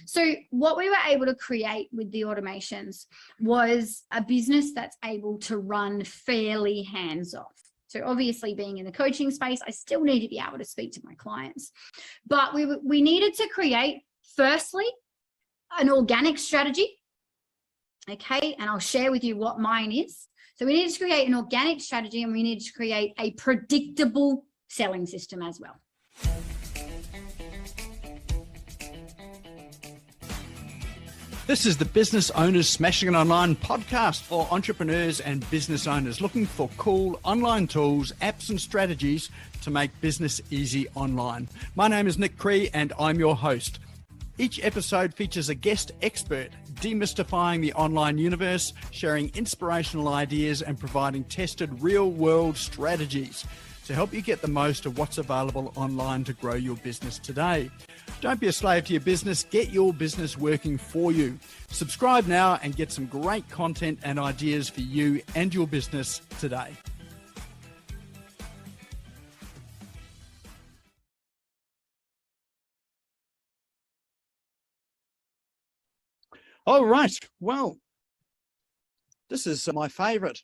So what we were able to create with the automations was a business that's able to run fairly hands-off. So obviously being in the coaching space, I still need to be able to speak to my clients. But we needed to create, firstly, an organic strategy. Okay, and I'll share with you what mine is. So we needed to create an organic strategy, and we needed to create a predictable selling system as well. This is the Business Owners Smashing It Online podcast for entrepreneurs and business owners looking for cool online tools, apps and strategies to make business easy online. My name is Nick Cree and I'm your host. Each episode features a guest expert demystifying the online universe, sharing inspirational ideas and providing tested real-world strategies to help you get the most of what's available online to grow your business today. Don't be a slave to your business. Get your business working for you. Subscribe now and get some great content and ideas for you and your business today. All right. Well, this is my favorite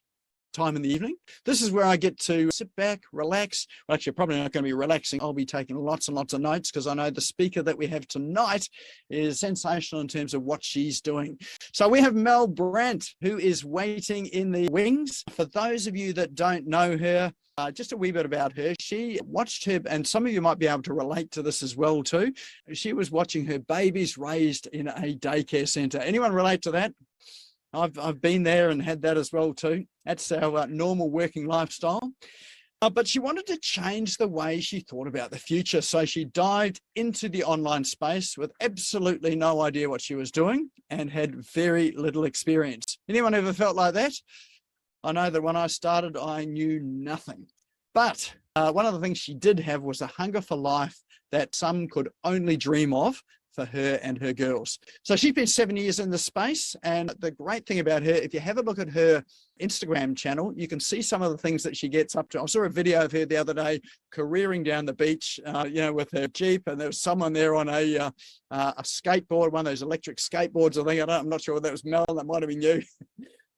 time in the evening. This is where I get to sit back, relax. Well, actually, probably not going to be relaxing. I'll be taking lots and lots of notes because I know the speaker that we have tonight is sensational in terms of what she's doing. So we have Mel Brandt, who is waiting in the wings. For those of you that don't know her, just a wee bit about her. She watched her, and some of you might be able to relate to this as well too. She was watching her babies raised in a daycare center. Anyone relate to that? I've been there and had that as well too. That's our normal working lifestyle. But she wanted to change the way she thought about the future. So she dived into the online space with absolutely no idea what she was doing and had very little experience. Anyone ever felt like that? I know that when I started, I knew nothing. But one of the things she did have was a hunger for life that some could only dream of for her and her girls. So she's been 7 years in the space. And the great thing about her, if you have a look at her Instagram channel, you can see some of the things that she gets up to. I saw a video of her the other day careering down the beach, with her Jeep, and there was someone there on a skateboard, one of those electric skateboards. I'm not sure whether that was Mel, that might have been you.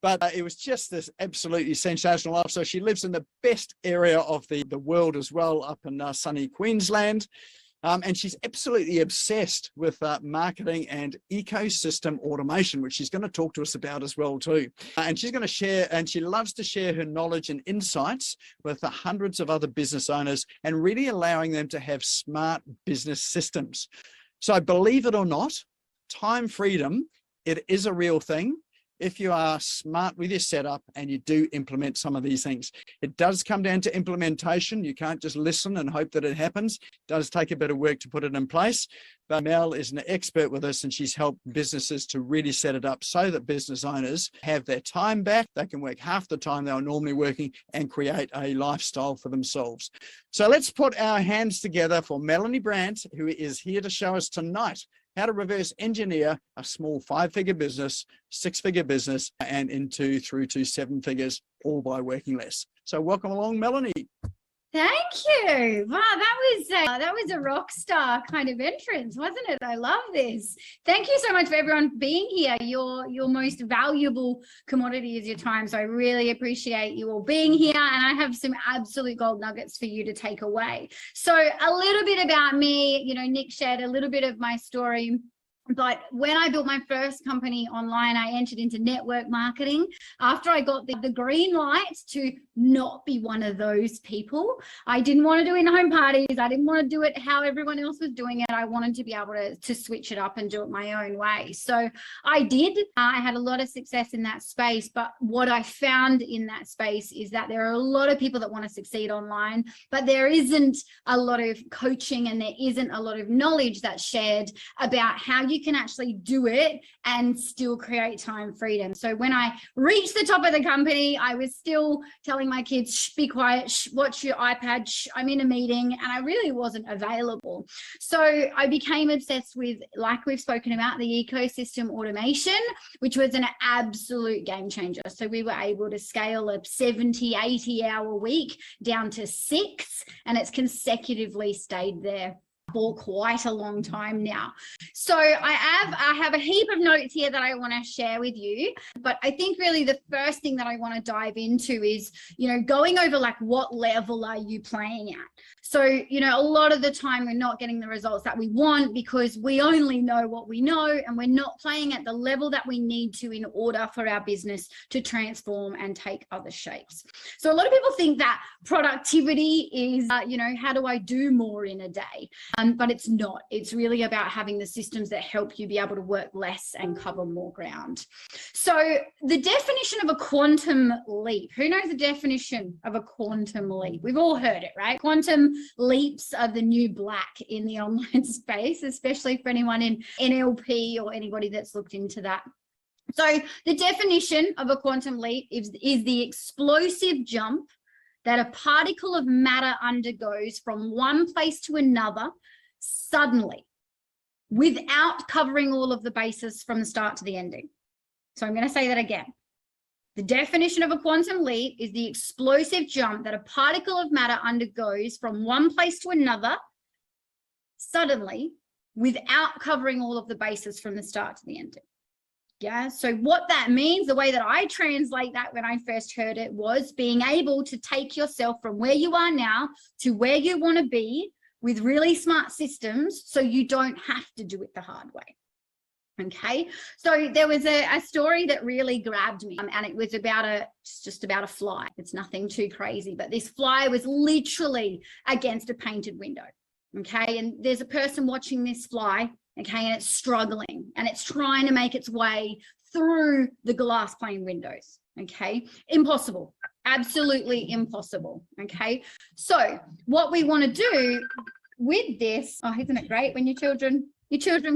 But it was just this absolutely sensational life. So she lives in the best area of the world as well, up in sunny Queensland. And she's absolutely obsessed with marketing and ecosystem automation, which she's going to talk to us about as well too. And she's going to share, and she loves to share her knowledge and insights with hundreds of other business owners and really allowing them to have smart business systems. So believe it or not, time freedom, it is a real thing. If you are smart with your setup and you do implement some of these things. It does come down to implementation. You can't just listen and hope that it happens. It does take a bit of work to put it in place. But Mel is an expert with us, and she's helped businesses to really set it up so that business owners have their time back. They can work half the time they are normally working and create a lifestyle for themselves. So let's put our hands together for Melanie Brandt, who is here to show us tonight how to reverse engineer a small 5-figure business, 6-figure business, and through to 7 figures, all by working less. So welcome along, Melanie. Thank you. Wow, that was a rock star kind of entrance, wasn't it? I love this. Thank you so much for everyone being here. Your most valuable commodity is your time. So I really appreciate you all being here. And I have some absolute gold nuggets for you to take away. So a little bit about me, Nick shared a little bit of my story. But when I built my first company online, I entered into network marketing. After I got the green light to not be one of those people, I didn't want to do in-home parties. I didn't want to do it how everyone else was doing it. I wanted to be able to switch it up and do it my own way. So I did. I had a lot of success in that space. But what I found in that space is that there are a lot of people that want to succeed online, but there isn't a lot of coaching and there isn't a lot of knowledge that's shared about how you can actually do it and still create time freedom. So when I reached the top of the company, I was still telling my kids, shh, be quiet, shh, watch your iPad, shh, I'm in a meeting, and I really wasn't available. So I became obsessed with, like we've spoken about, the ecosystem automation, which was an absolute game changer. So we were able to scale a 70, 80 hour week down to 6, and it's consecutively stayed there for quite a long time now. So I have a heap of notes here that I want to share with you, but I think really the first thing that I want to dive into is, going over like what level are you playing at? So, a lot of the time we're not getting the results that we want because we only know what we know and we're not playing at the level that we need to in order for our business to transform and take other shapes. So a lot of people think that productivity is, how do I do more in a day? But it's not. It's really about having the systems that help you be able to work less and cover more ground. So the definition of a quantum leap, who knows the definition of a quantum leap? We've all heard it, right? Quantum leaps are the new black in the online space, especially for anyone in NLP or anybody that's looked into that. So the definition of a quantum leap is the explosive jump that a particle of matter undergoes from one place to another suddenly, without covering all of the bases from the start to the ending. So I'm going to say that again. The definition of a quantum leap is the explosive jump that a particle of matter undergoes from one place to another suddenly, without covering all of the bases from the start to the ending. Yeah, so what that means, the way that I translate that when I first heard it, was being able to take yourself from where you are now to where you want to be with really smart systems so you don't have to do it the hard way. Okay, so there was a story that really grabbed me, and it was about just about a fly. It's nothing too crazy, but this fly was literally against a painted window. Okay, and there's a person watching this fly, okay, and it's struggling and it's trying to make its way through the glass pane windows. Okay, impossible, absolutely impossible. Okay, so what we want to do with this, oh, isn't it great when your children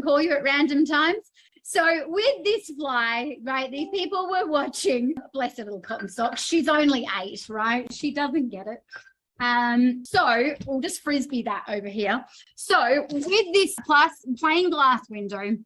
call you at random times? So with this fly, right, these people were watching, bless her little cotton socks, she's only 8, right? She doesn't get it. So we'll just frisbee that over here. So with this plain glass window,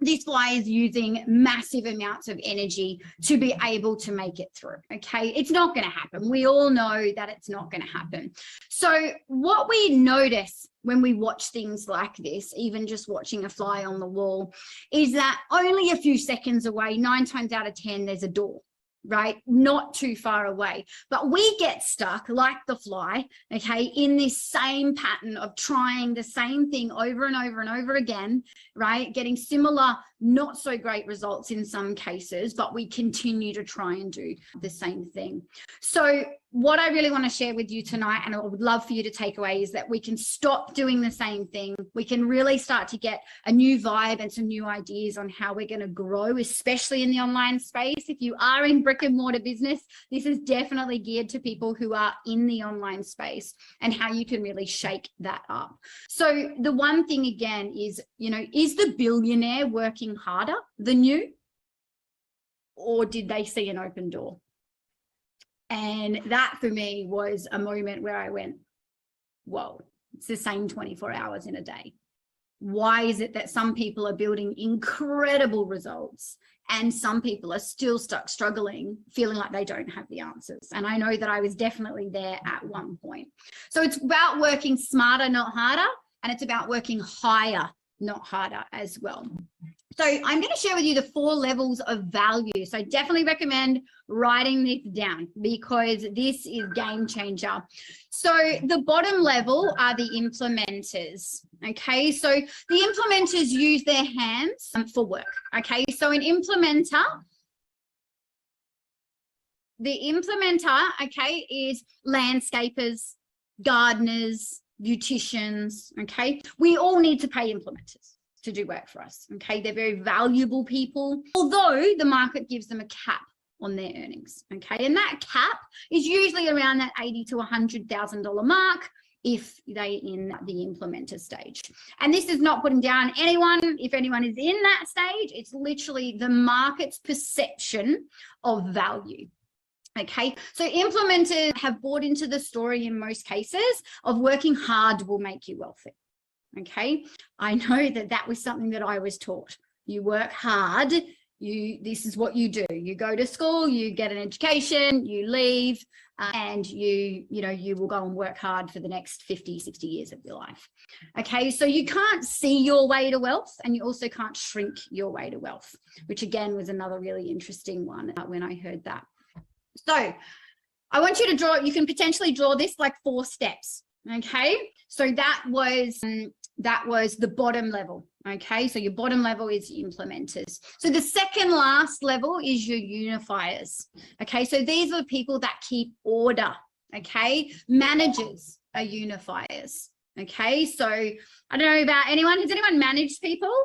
this fly is using massive amounts of energy to be able to make it through. Okay, it's not going to happen. We all know that it's not going to happen. So what we notice when we watch things like this, even just watching a fly on the wall, is that only a few seconds away, 9 times out of 10, there's a door. Right, not too far away, but we get stuck like the fly, okay, in this same pattern of trying the same thing over and over and over again, right, getting similar, not so great results in some cases, but we continue to try and do the same thing. So what I really want to share with you tonight, and I would love for you to take away, is that we can stop doing the same thing. We can really start to get a new vibe and some new ideas on how we're going to grow, especially in the online space. If you are in brick and mortar business, this is definitely geared to people who are in the online space and how you can really shake that up. So the one thing again is, is the billionaire working harder than you, or did they see an open door? And that for me was a moment where I went, whoa, it's the same 24 hours in a day. Why is it that some people are building incredible results and some people are still struggling, feeling like they don't have the answers? And I know that I was definitely there at one point. So it's about working smarter, not harder, and it's about working higher, not harder as well. So I'm going to share with you the 4 levels of value. So I definitely recommend writing this down because this is game changer. So the bottom level are the implementers. Okay, so the implementers use their hands for work. Okay, so an implementer, okay, is landscapers, gardeners, beauticians. Okay, we all need to pay implementers to do work for us. Okay, they're very valuable people, although the market gives them a cap on their earnings. Okay, and that cap is usually around that $80,000 to $100,000 mark if they're in the implementer stage. And this is not putting down anyone. If anyone is in that stage, it's literally the market's perception of value. Okay, so implementers have bought into the story in most cases of working hard will make you wealthy. Okay, I know that was something that I was taught. You work hard, this is what you do. You go to school, you get an education, you leave, and you will go and work hard for the next 50, 60 years of your life. Okay, so you can't see your way to wealth, and you also can't shrink your way to wealth, which again was another really interesting one when I heard that. So I want you to draw, you can potentially draw this like 4 steps. Okay, so that was the bottom level. Okay, so your bottom level is implementers. So the second last level is your unifiers. Okay, so these are the people that keep order. Okay, managers are unifiers. Okay, so I don't know about anyone. Has anyone managed people?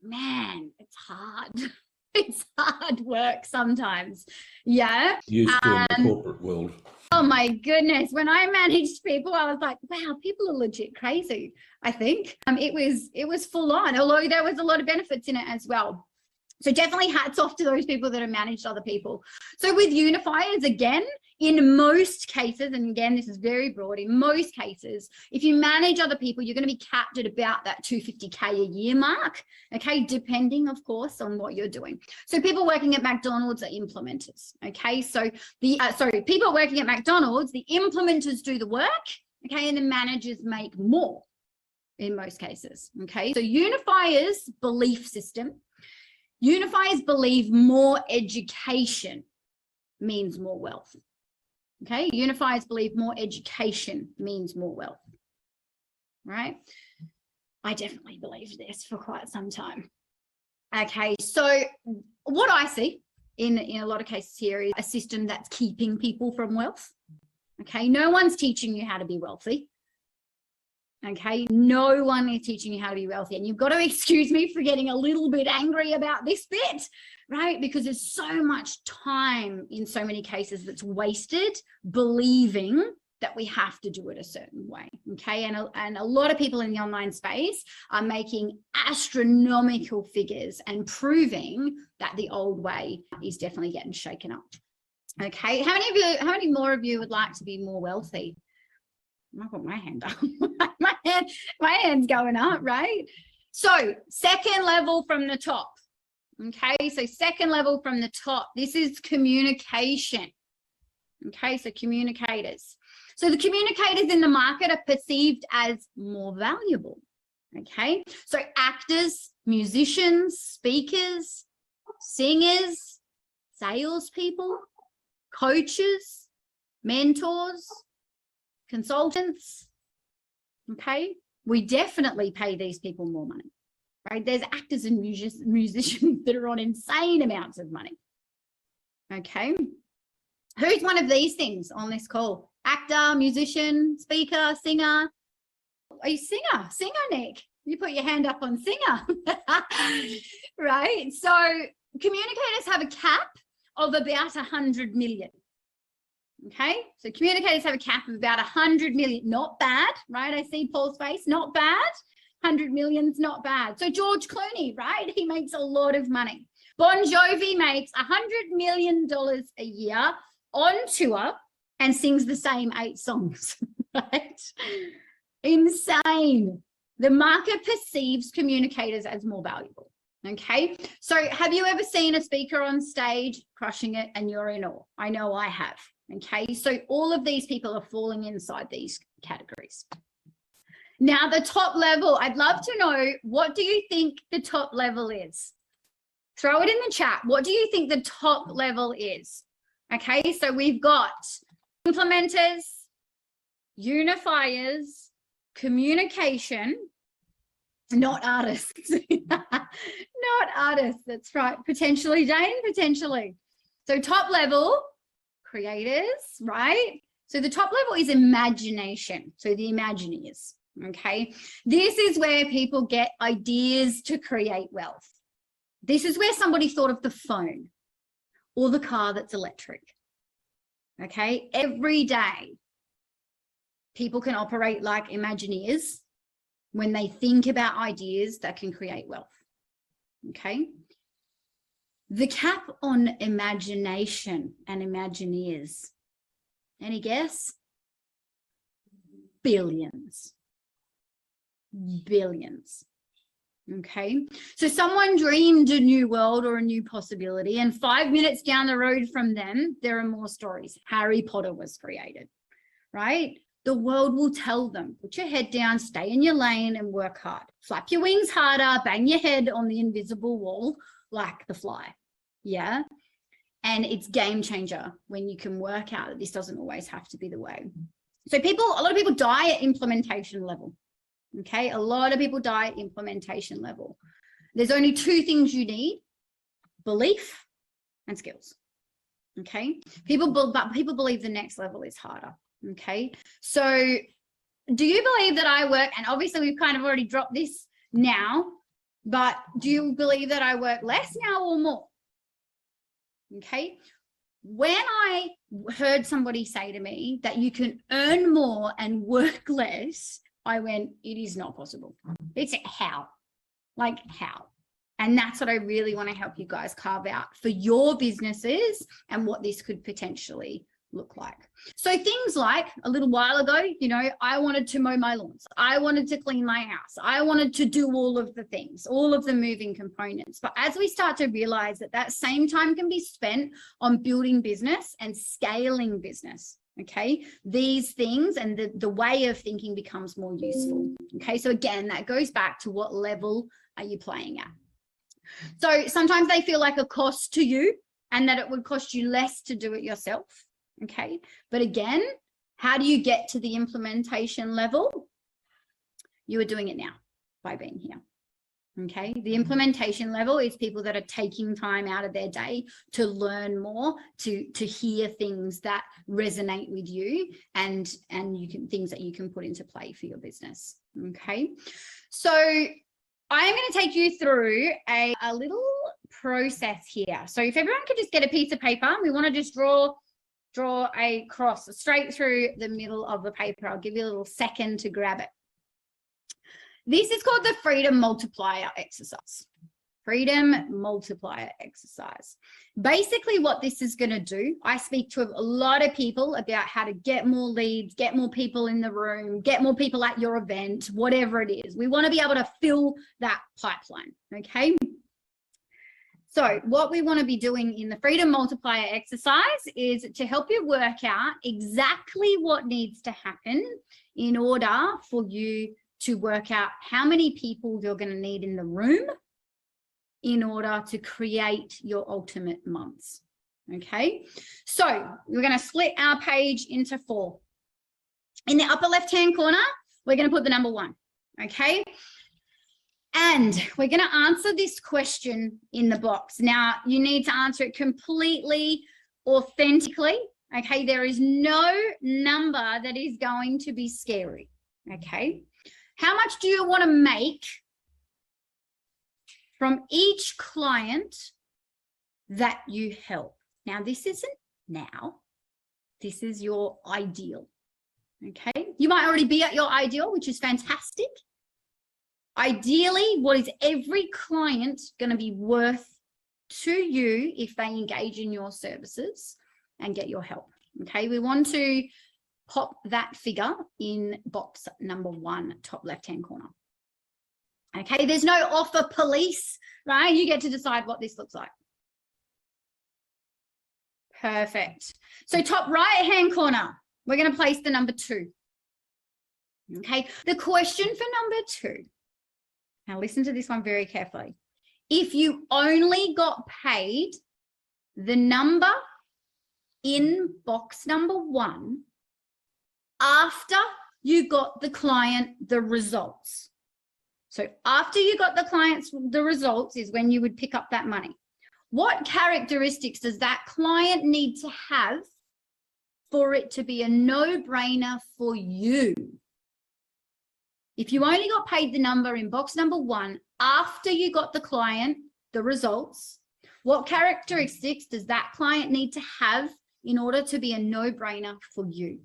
Man, it's hard. It's hard work sometimes. Yeah. Used to in the corporate world. Oh my goodness. When I managed people, I was like, wow, people are legit crazy. I think it was full on, although there was a lot of benefits in it as well. So definitely hats off to those people that have managed other people. So with unifiers, again, in most cases, and again, this is very broad, in most cases, if you manage other people, you're going to be capped at about that 250K a year mark, okay, depending, of course, on what you're doing. So people working at McDonald's are implementers, okay? So people working at McDonald's, the implementers do the work, okay, and the managers make more in most cases, okay? So unifiers belief system. Unifiers believe more education means more wealth. Okay, unifiers believe more education means more wealth. Right? I definitely believed this for quite some time. Okay, so what I see in a lot of cases here is a system that's keeping people from wealth. Okay, no one's teaching you how to be wealthy. Okay, no one is teaching you how to be wealthy, and you've got to excuse me for getting a little bit angry about this bit, right? Because there's so much time in so many cases that's wasted believing that we have to do it a certain way. Okay, and a lot of people in the online space are making astronomical figures and proving that the old way is definitely getting shaken up. Okay, how many more of you would like to be more wealthy? I put my hand up. my hand's going up, right? So second level from the top. Okay, so second level from the top. This is communication. Okay, so communicators. So the communicators in the market are perceived as more valuable. Okay, so actors, musicians, speakers, singers, salespeople, coaches, mentors, consultants. Okay, we definitely pay these people more money, right? There's actors and musicians that are on insane amounts of money. Okay, who's one of these things on this call? Actor, musician, speaker, singer. Are you singer, Nick? You put your hand up on singer. Right, so communicators have a cap of about 100 million. Okay, so communicators have a cap of about 100 million. Not bad, right? I see Paul's face. Not bad. 100 million's not bad. So George Clooney, right? He makes a lot of money. Bon Jovi makes $100 million a year on tour and sings the same 8 songs, right? Insane. The market perceives communicators as more valuable. Okay, so have you ever seen a speaker on stage crushing it and you're in awe? I know I have. Okay, so all of these people are falling inside these categories. Now, the top level, I'd love to know, what do you think the top level is? Throw it in the chat. What do you think the top level is? Okay, so we've got implementers, unifiers, communication, not artists. Not artists, that's right. Potentially, Jane, potentially. So top level, creators, right? So the top level is imagination. So the Imagineers, okay? This is where people get ideas to create wealth. This is where somebody thought of the phone or the car that's electric, okay? Every day, people can operate like Imagineers when they think about ideas that can create wealth, okay? The cap on imagination and Imagineers, any guess? Billions. Billions. Okay, so someone dreamed a new world or a new possibility, and 5 minutes down the road from them, there are more stories. Harry Potter was created, right? The world will tell them, put your head down, stay in your lane and work hard. Flap your wings harder, bang your head on the invisible wall like the fly. Yeah. And it's game changer when you can work out that this doesn't always have to be the way. So a lot of people die at implementation level. Okay, a lot of people die at implementation level. There's only two things you need: belief and skills. Okay, people believe the next level is harder. Okay, so do you believe that I work, and obviously we've kind of already dropped this now, but do you believe that I work less now or more? Okay, when I heard somebody say to me that you can earn more and work less, I went, it is not possible. It's how? Like how? And that's what I really want to help you guys carve out for your businesses and what this could potentially look like. So things like a little while ago, you know, I wanted to mow my lawns. I wanted to clean my house. I wanted to do all of the things, all of the moving components. But as we start to realize that that same time can be spent on building business and scaling business, okay, these things and the way of thinking becomes more useful. Okay, so again, that goes back to what level are you playing at? So sometimes they feel like a cost to you and that it would cost you less to do it yourself. Okay, but again, how do you get to the implementation level? You are doing it now by being here. Okay, the implementation level is people that are taking time out of their day to learn more, to hear things that resonate with you, and you can things that you can put into play for your business. Okay, so I'm going to take you through a little process here. So if everyone could just get a piece of paper, we want to just draw a cross straight through the middle of the paper. I'll give you a little second to grab it. This is called the Freedom Multiplier exercise. Freedom Multiplier exercise. Basically what this is going to do, I speak to a lot of people about how to get more leads, get more people in the room, get more people at your event, whatever it is. We want to be able to fill that pipeline, okay? So what we want to be doing in the Freedom Multiplier exercise is to help you work out exactly what needs to happen in order for you to work out how many people you're going to need in the room in order to create your ultimate months. Okay, so we're going to split our page into 4. In the upper left-hand corner, we're going to put the number 1. Okay. And we're going to answer this question in the box. Now, you need to answer it completely authentically. Okay, there is no number that is going to be scary. Okay, how much do you want to make from each client that you help? Now, this isn't now. This is your ideal. Okay, you might already be at your ideal, which is fantastic. Ideally, what is every client going to be worth to you if they engage in your services and get your help? Okay, we want to pop that figure in box number 1, top left-hand corner. Okay, there's no offer police, right? You get to decide what this looks like. Perfect. So top right-hand corner, we're going to place the number 2. Okay, the question for number 2. Now listen to this one very carefully. If you only got paid the number in box number 1 after you got the client the results. So after you got the clients the results is when you would pick up that money. What characteristics does that client need to have for it to be a no-brainer for you? If you only got paid the number in box number 1 after you got the client the results, what characteristics does that client need to have in order to be a no-brainer for you?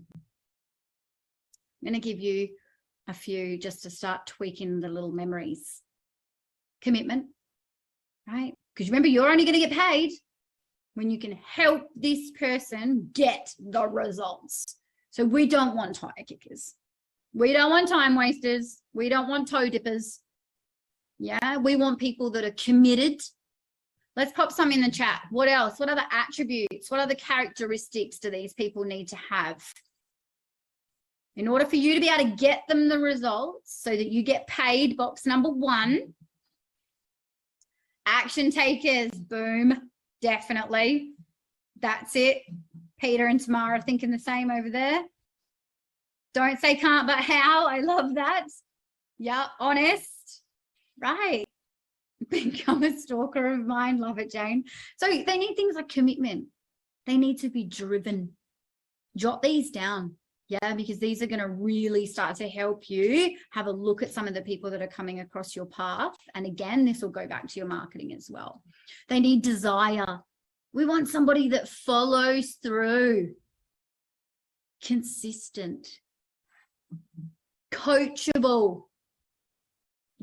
I'm going to give you a few just to start tweaking the little memories. Commitment, right? Because remember, you're only going to get paid when you can help this person get the results. So we don't want tire kickers. We don't want time wasters. We don't want toe dippers. Yeah, we want people that are committed. Let's pop some in the chat. What else? What other attributes? What other characteristics do these people need to have in order for you to be able to get them the results so that you get paid? Box number 1. Action takers. Boom. Definitely. That's it. Peter and Tamara thinking the same over there. Don't say can't, but how. I love that. Yeah, honest. Right. Become a stalker of mine. Love it, Jane. So they need things like commitment. They need to be driven. Jot these down. Yeah, because these are going to really start to help you have a look at some of the people that are coming across your path. And again, this will go back to your marketing as well. They need desire. We want somebody that follows through. Consistent. Coachable.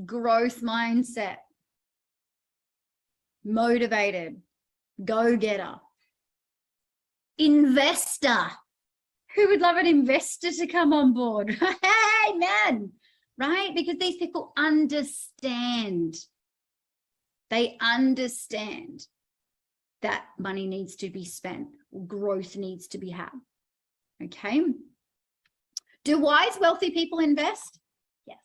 Growth mindset. Motivated. Go-getter. Investor. Who would love an investor to come on board? Hey, man, right? Because these people understand. They understand that money needs to be spent. Growth needs to be had. Okay. Do wise, wealthy people invest? Yes.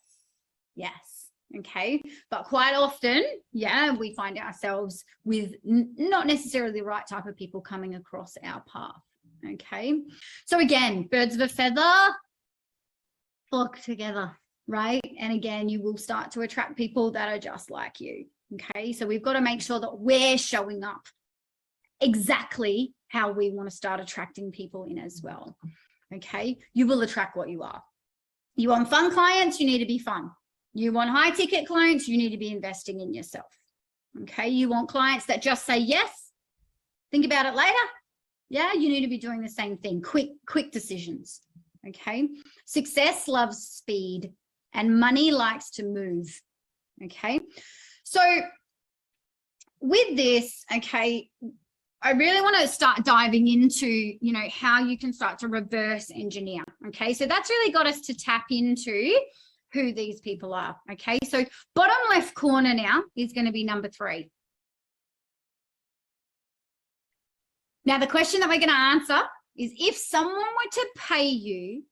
Yes. Okay. But quite often, yeah, we find ourselves with not necessarily the right type of people coming across our path. Okay. So again, birds of a feather flock together, right? And again, you will start to attract people that are just like you. Okay. So we've got to make sure that we're showing up exactly how we want to start attracting people in as well. Okay. You will attract what you are. You want fun clients, you need to be fun. You want high ticket clients, you need to be investing in yourself. Okay. You want clients that just say yes, think about it later. Yeah, you need to be doing the same thing. Quick decisions. Okay. Success loves speed and money likes to move. Okay. So with this, okay, I really want to start diving into, you know, how you can start to reverse engineer. Okay. So that's really got us to tap into who these people are. Okay. So bottom left corner now is going to be number 3. Now, the question that we're going to answer is, if someone were to pay you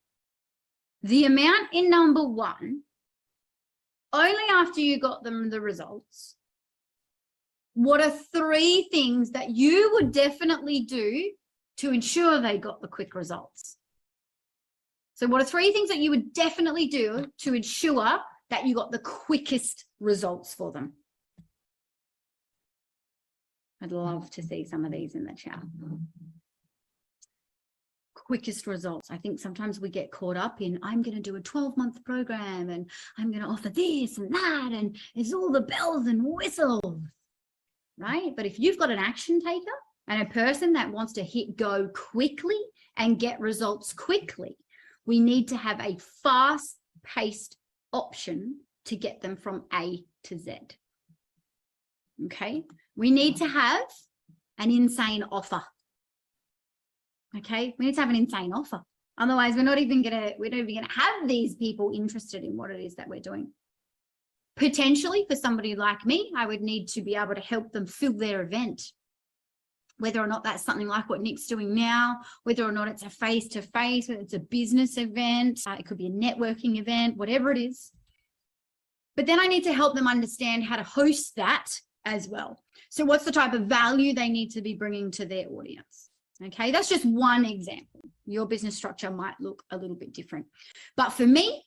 the amount in number 1 only after you got them the results, what are 3 things that you would definitely do to ensure they got the quick results? So what are 3 things that you would definitely do to ensure that you got the quickest results for them? I'd love to see some of these in the chat. Quickest results. I think sometimes we get caught up in, I'm going to do a 12-month program and I'm going to offer this and that, and it's all the bells and whistles, right? But if you've got an action taker and a person that wants to hit go quickly and get results quickly, we need to have a fast-paced option to get them from A to Z. Okay, we need to have an insane offer. Okay, we need to have an insane offer. Otherwise, we're not even gonna have these people interested in what it is that we're doing. Potentially, for somebody like me, I would need to be able to help them fill their event. Whether or not that's something like what Nick's doing now, whether or not it's a face-to-face, whether it's a business event, it could be a networking event, whatever it is. But then I need to help them understand how to host that as well. So what's the type of value they need to be bringing to their audience? Okay, that's just one example. Your business structure might look a little bit different. But for me,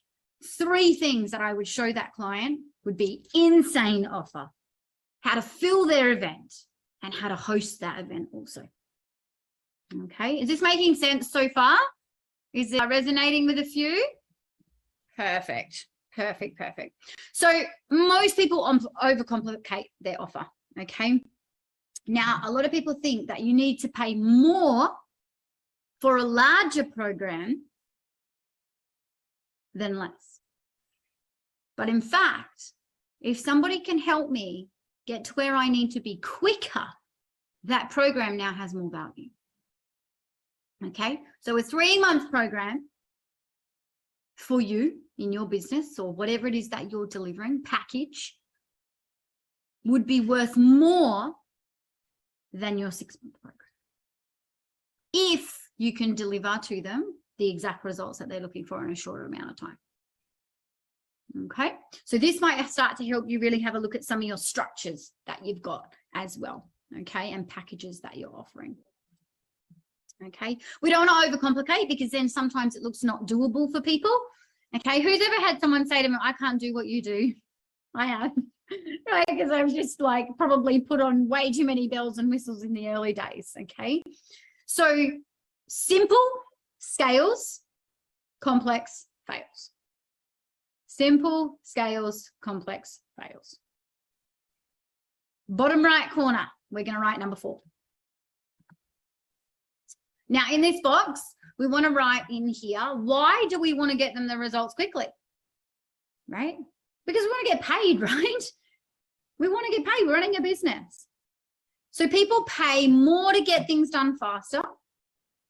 3 things that I would show that client would be insane offer, how to fill their event, and how to host that event also. Okay, is this making sense so far? Is it resonating with a few? Perfect. Perfect, perfect. So most people overcomplicate their offer, okay? Now, a lot of people think that you need to pay more for a larger program than less. But in fact, if somebody can help me get to where I need to be quicker, that program now has more value. Okay, so a 3-month program for you in your business or whatever it is that you're delivering, package, would be worth more than your 6-month program if you can deliver to them the exact results that they're looking for in a shorter amount of time. Okay, so this might start to help you really have a look at some of your structures that you've got as well, okay, and packages that you're offering. Okay, we don't want to overcomplicate because then sometimes it looks not doable for people. Okay, who's ever had someone say to me, I can't do what you do? I have, right? Because I've just like probably put on way too many bells and whistles in the early days. Okay, so simple scales, complex fails. Simple scales, complex fails. Bottom right corner, we're going to write number 4. Now in this box, we want to write in here, why do we want to get them the results quickly? Right? Because we want to get paid, right? We want to get paid. We're running a business. So people pay more to get things done faster.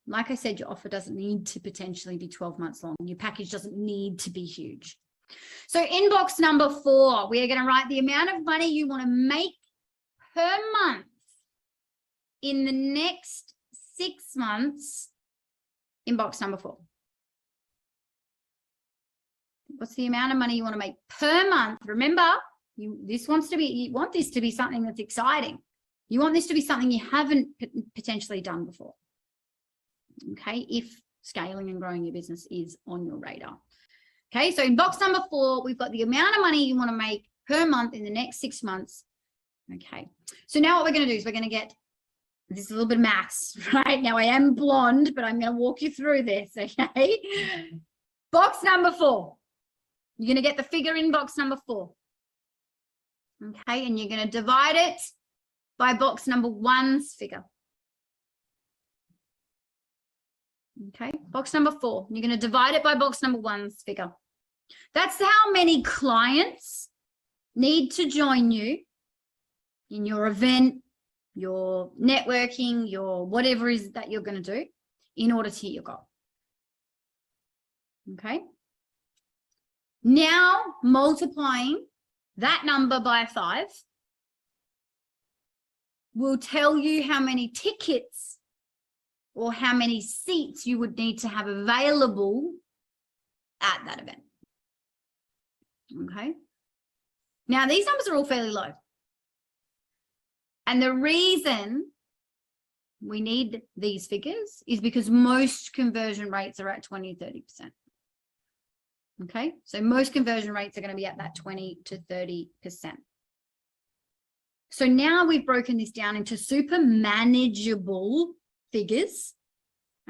Like I said, your offer doesn't need to potentially be 12 months long. Your package doesn't need to be huge. So in box number 4, we are going to write the amount of money you want to make per month in the next 6 months in box number 4. What's the amount of money you want to make per month? Remember, you want this to be something that's exciting. You want this to be something you haven't potentially done before. Okay, if scaling and growing your business is on your radar. Okay, so in box number 4, we've got the amount of money you want to make per month in the next 6 months. Okay, so now what we're going to do is we're going to get, this is a little bit of maths, right? Now I am blonde, but I'm going to walk you through this, okay? Box number 4. You're going to get the figure in box number 4. Okay, and you're going to divide it by box number 1's figure. Okay, box number 4. You're going to divide it by box number 1's figure. That's how many clients need to join you in your event, your networking, your whatever is that you're going to do in order to hit your goal. Okay. Now multiplying that number by 5 will tell you how many tickets or how many seats you would need to have available at that event. Okay. Now these numbers are all fairly low. And the reason we need these figures is because most conversion rates are at 20, 30%. Okay, so most conversion rates are going to be at that 20 to 30%. So now we've broken this down into super manageable figures.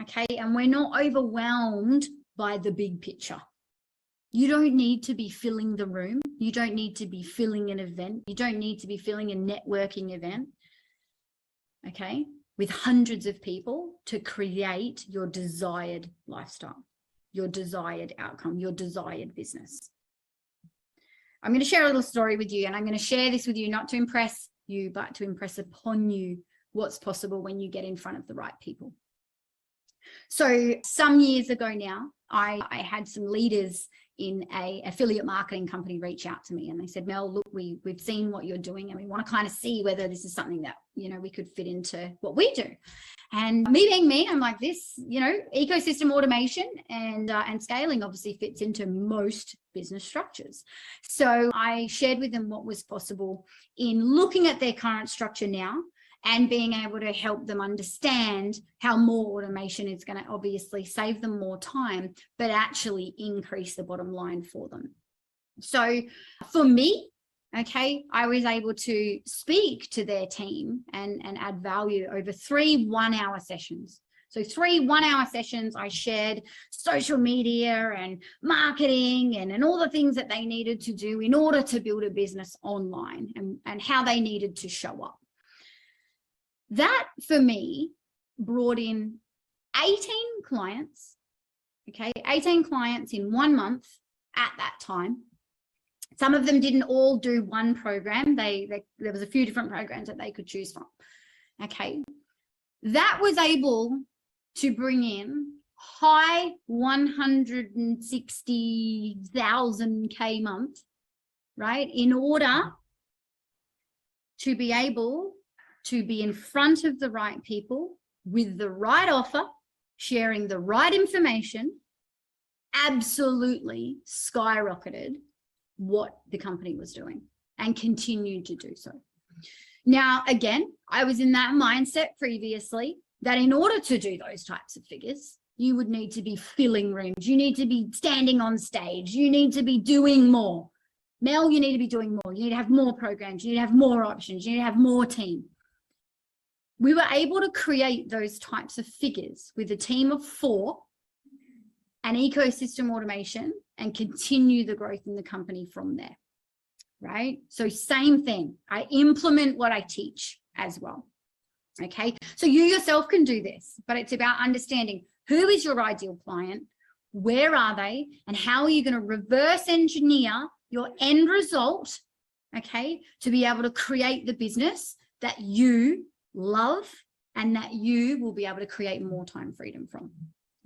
Okay, and we're not overwhelmed by the big picture. You don't need to be filling the room. You don't need to be filling an event. You don't need to be filling a networking event, okay, with hundreds of people to create your desired lifestyle, your desired outcome, your desired business. I'm going to share a little story with you, and I'm going to share this with you not to impress you, but to impress upon you what's possible when you get in front of the right people. So some years ago now, I had some leaders in a affiliate marketing company reach out to me, and they said, Mel, look, we've seen what you're doing and we want to kind of see whether this is something that, you know, we could fit into what we do. And me being me, I'm like, this, you know, ecosystem automation and scaling obviously fits into most business structures. So I shared with them what was possible in looking at their current structure now and being able to help them understand how more automation is going to obviously save them more time, but actually increase the bottom line for them. So for me, okay, I was able to speak to their team and add value over 3 one-hour sessions. So 3 one-hour sessions, I shared social media and marketing and all the things that they needed to do in order to build a business online and how they needed to show up. That for me brought in 18 clients, okay, 18 clients in 1 month at that time. Some of them didn't all do one program. There was a few different programs that they could choose from. Okay, that was able to bring in high 160,000 K month, right, in order to be able to be in front of the right people with the right offer, sharing the right information, absolutely skyrocketed what the company was doing and continued to do so. Now, again, I was in that mindset previously that in order to do those types of figures, you would need to be filling rooms. You need to be standing on stage. You need to be doing more. Mel, you need to be doing more. You need to have more programs. You need to have more options. You need to have more team. We were able to create those types of figures with a team of 4, an ecosystem automation, and continue the growth in the company from there, right? So same thing. I implement what I teach as well. Okay, so you yourself can do this, but it's about understanding who is your ideal client, where are they, and how are you going to reverse engineer your end result, okay, to be able to create the business that you love and that you will be able to create more time freedom from.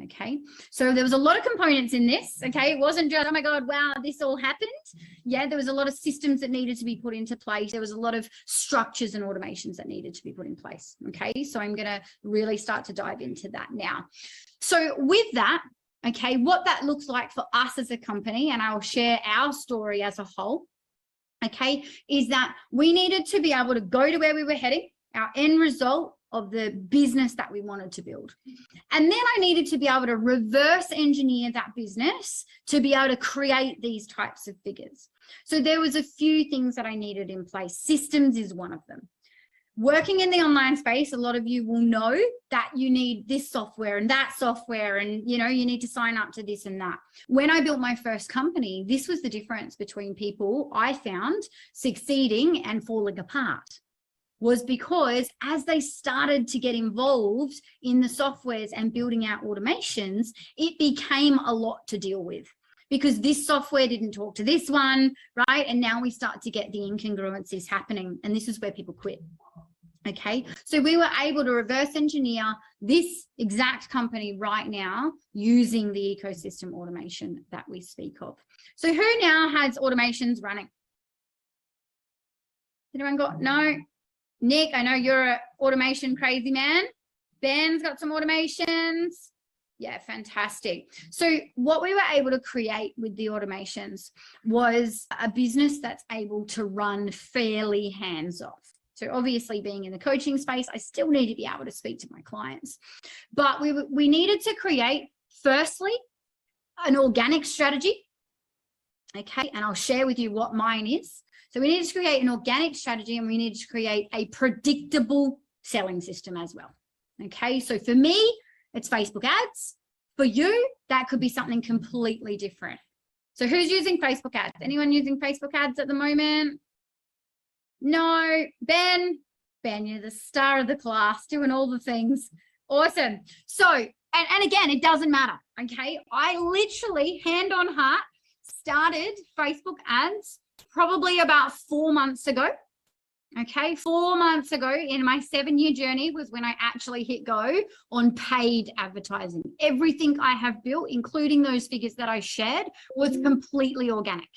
Okay, so there was a lot of components in this. Okay, it wasn't just, oh my God, wow, this all happened. Yeah, there was a lot of systems that needed to be put into place. There was a lot of structures and automations that needed to be put in place. Okay, so I'm going to really start to dive into that now. So with that, okay, what that looks like for us as a company, and I'll share our story as a whole, okay, is that we needed to be able to go to where we were heading, our end result of the business that we wanted to build. And then I needed to be able to reverse engineer that business to be able to create these types of figures. So there was a few things that I needed in place. Systems is one of them. Working in the online space, a lot of you will know that you need this software and that software, and you know, you need to sign up to this and that. When I built my first company, this was the difference between people I found succeeding and falling apart. Was because as they started to get involved in the softwares and building out automations, it became a lot to deal with because this software didn't talk to this one, right? And now we start to get the incongruencies happening, and this is where people quit. Okay, so we were able to reverse engineer this exact company right now using the ecosystem automation that we speak of. So who now has automations running? Anyone got? No? Nick, I know you're an automation crazy man. Ben's got some automations. Yeah, fantastic. So what we were able to create with the automations was a business that's able to run fairly hands-off. So obviously being in the coaching space, I still need to be able to speak to my clients. But we needed to create, firstly, an organic strategy. Okay, and I'll share with you what mine is. So we needed to create an organic strategy, and we needed to create a predictable selling system as well. Okay, so for me, it's Facebook ads. For you, that could be something completely different. So who's using Facebook ads? Anyone using Facebook ads at the moment? No. Ben, you're the star of the class, doing all the things. Awesome. So, and again, it doesn't matter. Okay, I literally, hand on heart, started Facebook ads probably about 4 months ago. Okay, 4 months ago in my 7-year journey was when I actually hit go on paid advertising. Everything I have built, including those figures that I shared, was completely organic,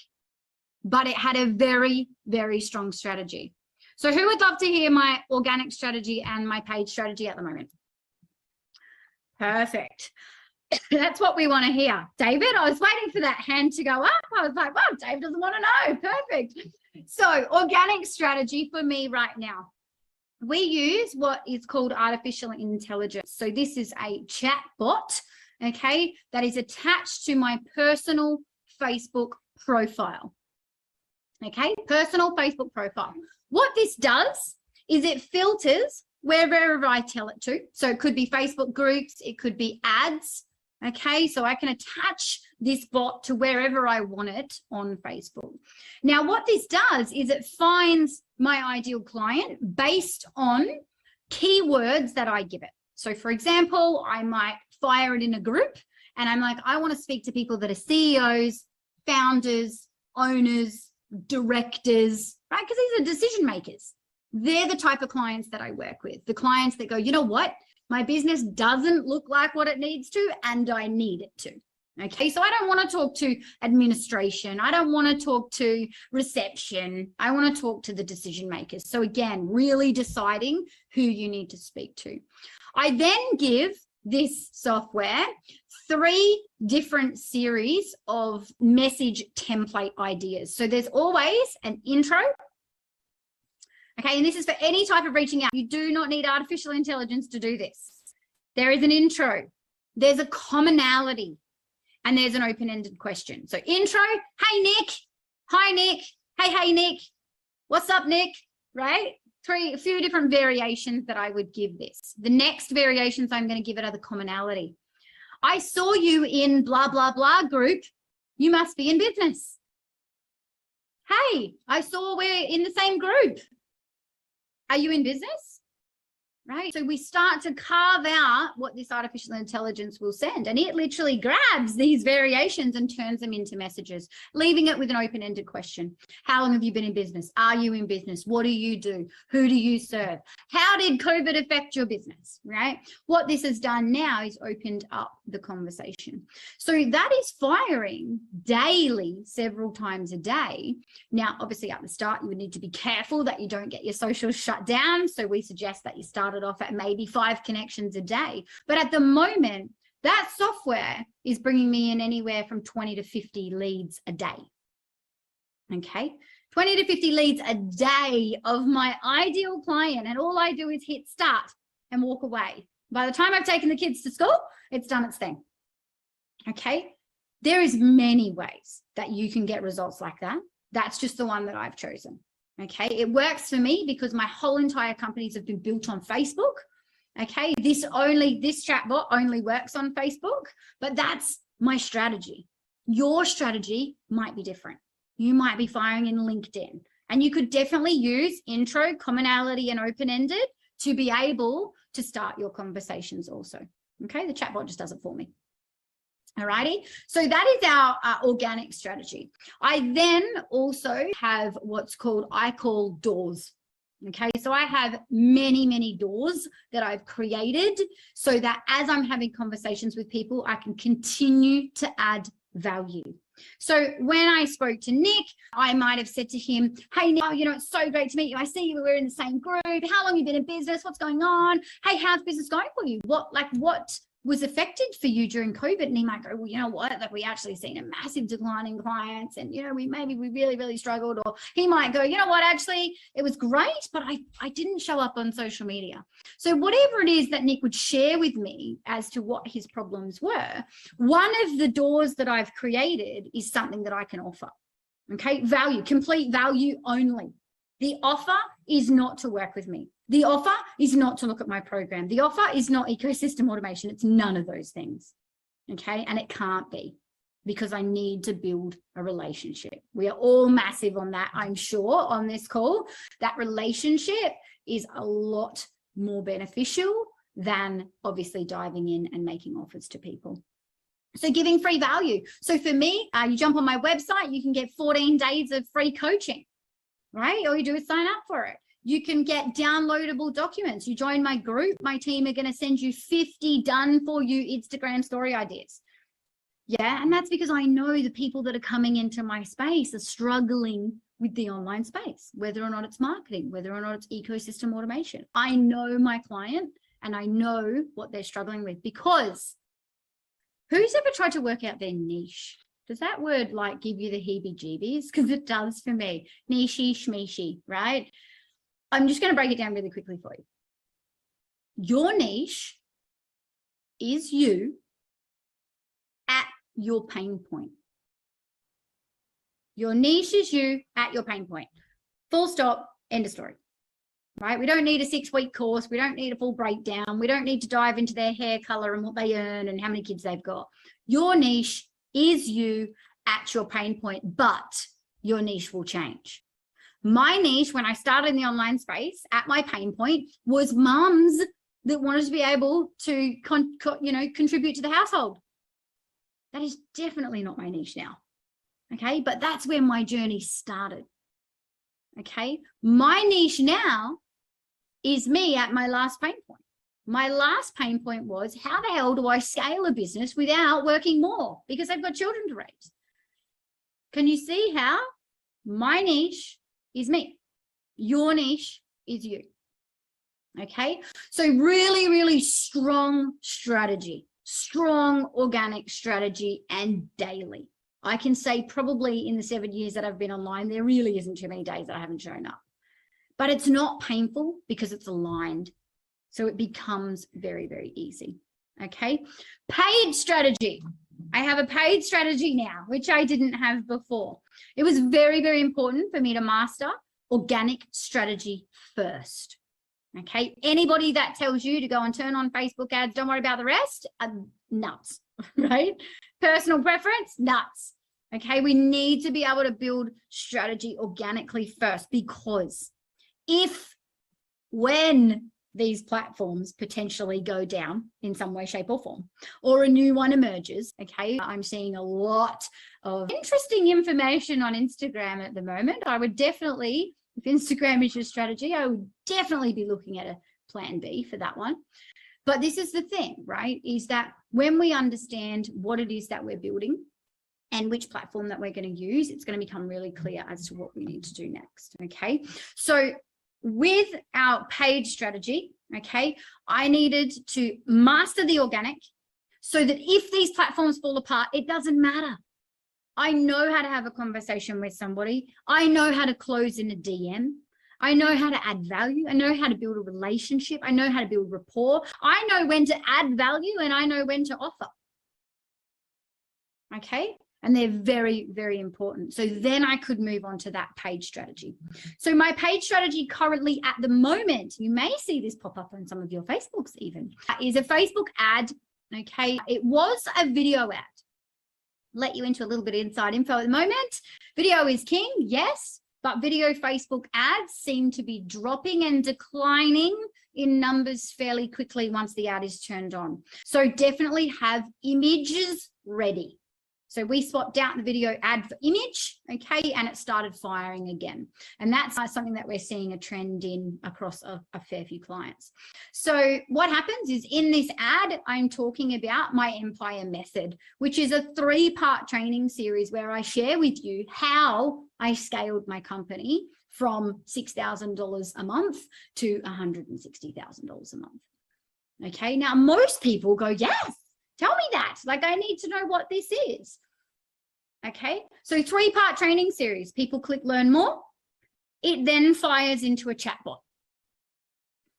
but it had a very, very strong strategy. So who would love to hear my organic strategy and my paid strategy at the moment? Perfect. That's what we want to hear. David, I was waiting for that hand to go up. I was like, wow, Dave doesn't want to know. Perfect. So organic strategy for me right now. We use what is called artificial intelligence. So this is a chat bot, okay, that is attached to my personal Facebook profile. Okay, personal Facebook profile. What this does is it filters wherever I tell it to. So it could be Facebook groups, it could be ads. Okay, so I can attach this bot to wherever I want it on Facebook. Now, what this does is it finds my ideal client based on keywords that I give it. So for example, I might fire it in a group and I'm like, I want to speak to people that are CEOs, founders, owners, directors, right? Because these are decision makers. They're the type of clients that I work with. The clients that go, you know what? My business doesn't look like what it needs to, and I need it to. Okay, so I don't want to talk to administration. I don't want to talk to reception. I want to talk to the decision makers. So again, really deciding who you need to speak to. I then give this software 3 different series of message template ideas. So there's always an intro. Okay, and this is for any type of reaching out. You do not need artificial intelligence to do this. There is an intro. There's a commonality. And there's an open-ended question. So intro, hey, Nick. Hi, Nick. Hey, Nick. What's up, Nick? Right? A few different variations that I would give this. The next variations I'm going to give it are the commonality. I saw you in blah, blah, blah group. You must be in business. Hey, I saw we're in the same group. Are you in business? Right? So we start to carve out what this artificial intelligence will send, and it literally grabs these variations and turns them into messages, leaving it with an open-ended question. How long have you been in business? Are you in business? What do you do? Who do you serve? How did COVID affect your business? Right? What this has done now is opened up the conversation. So that is firing daily, several times a day. Now, obviously at the start, you would need to be careful that you don't get your socials shut down. So we suggest that you start it off at maybe 5 connections a day. But at the moment, that software is bringing me in anywhere from 20 to 50 leads a day. Okay, 20 to 50 leads a day of my ideal client. And all I do is hit start and walk away. By the time I've taken the kids to school, it's done its thing. Okay, there is many ways that you can get results like that. That's just the one that I've chosen. Okay, it works for me because my whole entire companies have been built on Facebook. Okay, this chatbot only works on Facebook, but that's my strategy. Your strategy might be different. You might be firing in LinkedIn, and you could definitely use intro, commonality, and open-ended to be able to start your conversations also. Okay, the chatbot just does it for me. Alrighty, so that is our organic strategy. I then also have what's called, I call doors. Okay, so I have many doors that I've created so that as I'm having conversations with people, I can continue to add value. So when I spoke to Nick, I might have said to him, hey, Nick, it's so great to meet you. I see you, we're in the same group. How long have you been in business? What's going on? Hey, how's business going for you? What was affected for you during COVID? And he might go, well, you know what, like we actually seen a massive decline in clients, and we really struggled. Or he might go, you know what, actually it was great, but I didn't show up on social media. So whatever it is that Nick would share with me as to what his problems were, one of the doors that I've created is something that I can offer. Okay, value, complete value only. The offer is not to work with me. The offer is not to look at my program. The offer is not ecosystem automation. It's none of those things. Okay, and it can't be, because I need to build a relationship. We are all massive on that, I'm sure, on this call. That relationship is a lot more beneficial than obviously diving in and making offers to people. So giving free value. So for me, you jump on my website, you can get 14 days of free coaching, right? All you do is sign up for it. You can get downloadable documents. You join my group, my team are going to send you 50 done for you Instagram story ideas. Yeah, and that's because I know the people that are coming into my space are struggling with the online space, whether or not it's marketing, whether or not it's ecosystem automation. I know my client and I know what they're struggling with, because who's ever tried to work out their niche? Does that word like give you the heebie-jeebies? Because it does for me. Niche-y, schmeeshy, right? I'm just going to break it down really quickly for you. Your niche is you at your pain point. Your niche is you at your pain point. Full stop, end of story. Right? We don't need a 6-week course. We don't need a full breakdown. We don't need to dive into their hair color and what they earn and how many kids they've got. Your niche is you at your pain point, but your niche will change. My niche, when I started in the online space at my pain point, was mums that wanted to be able to contribute to the household. That is definitely not my niche now. Okay, but that's where my journey started. Okay, my niche now is me at my last pain point. My last pain point was, how the hell do I scale a business without working more? Because I've got children to raise. Can you see how? My niche is me. Your niche is you. Okay. So really, really strong strategy, strong organic strategy, and daily. I can say probably in the 7 years that I've been online, there really isn't too many days that I haven't shown up. But it's not painful because it's aligned. So it becomes very, very easy. Okay. Paid strategy. I have a paid strategy now, which I didn't have before. It was very, very important for me to master organic strategy first. Okay. Anybody that tells you to go and turn on Facebook ads, don't worry about the rest, nuts, right? Personal preference, nuts. Okay. We need to be able to build strategy organically first, because when these platforms potentially go down in some way, shape, or form, or a new one emerges, okay, I'm seeing a lot of interesting information on Instagram at the moment. I would definitely, if Instagram is your strategy, I would definitely be looking at a plan B for that one. But this is the thing, right, is that when we understand what it is that we're building and which platform that we're going to use, it's going to become really clear as to what we need to do next. Okay. So with our paid strategy, okay, I needed to master the organic so that if these platforms fall apart, it doesn't matter. I know how to have a conversation with somebody. I know how to close in a DM. I know how to add value. I know how to build a relationship. I know how to build rapport. I know when to add value and I know when to offer. Okay. And they're very, very important. So then I could move on to that paid strategy. So my paid strategy currently at the moment, you may see this pop up on some of your Facebooks even, is a Facebook ad. Okay. It was a video ad. Let you into a little bit of inside info at the moment. Video is king, yes, but video Facebook ads seem to be dropping and declining in numbers fairly quickly once the ad is turned on. So definitely have images ready. So we swapped out the video ad for image, okay, and it started firing again. And that's something that we're seeing a trend in across a fair few clients. So what happens is in this ad, I'm talking about my Empire Method, which is a 3-part training series where I share with you how I scaled my company from $6,000 a month to $160,000 a month. Okay, now most people go, yes, tell me that. Like, I need to know what this is. Okay, so 3-part training series. People click learn more. It then fires into a chatbot.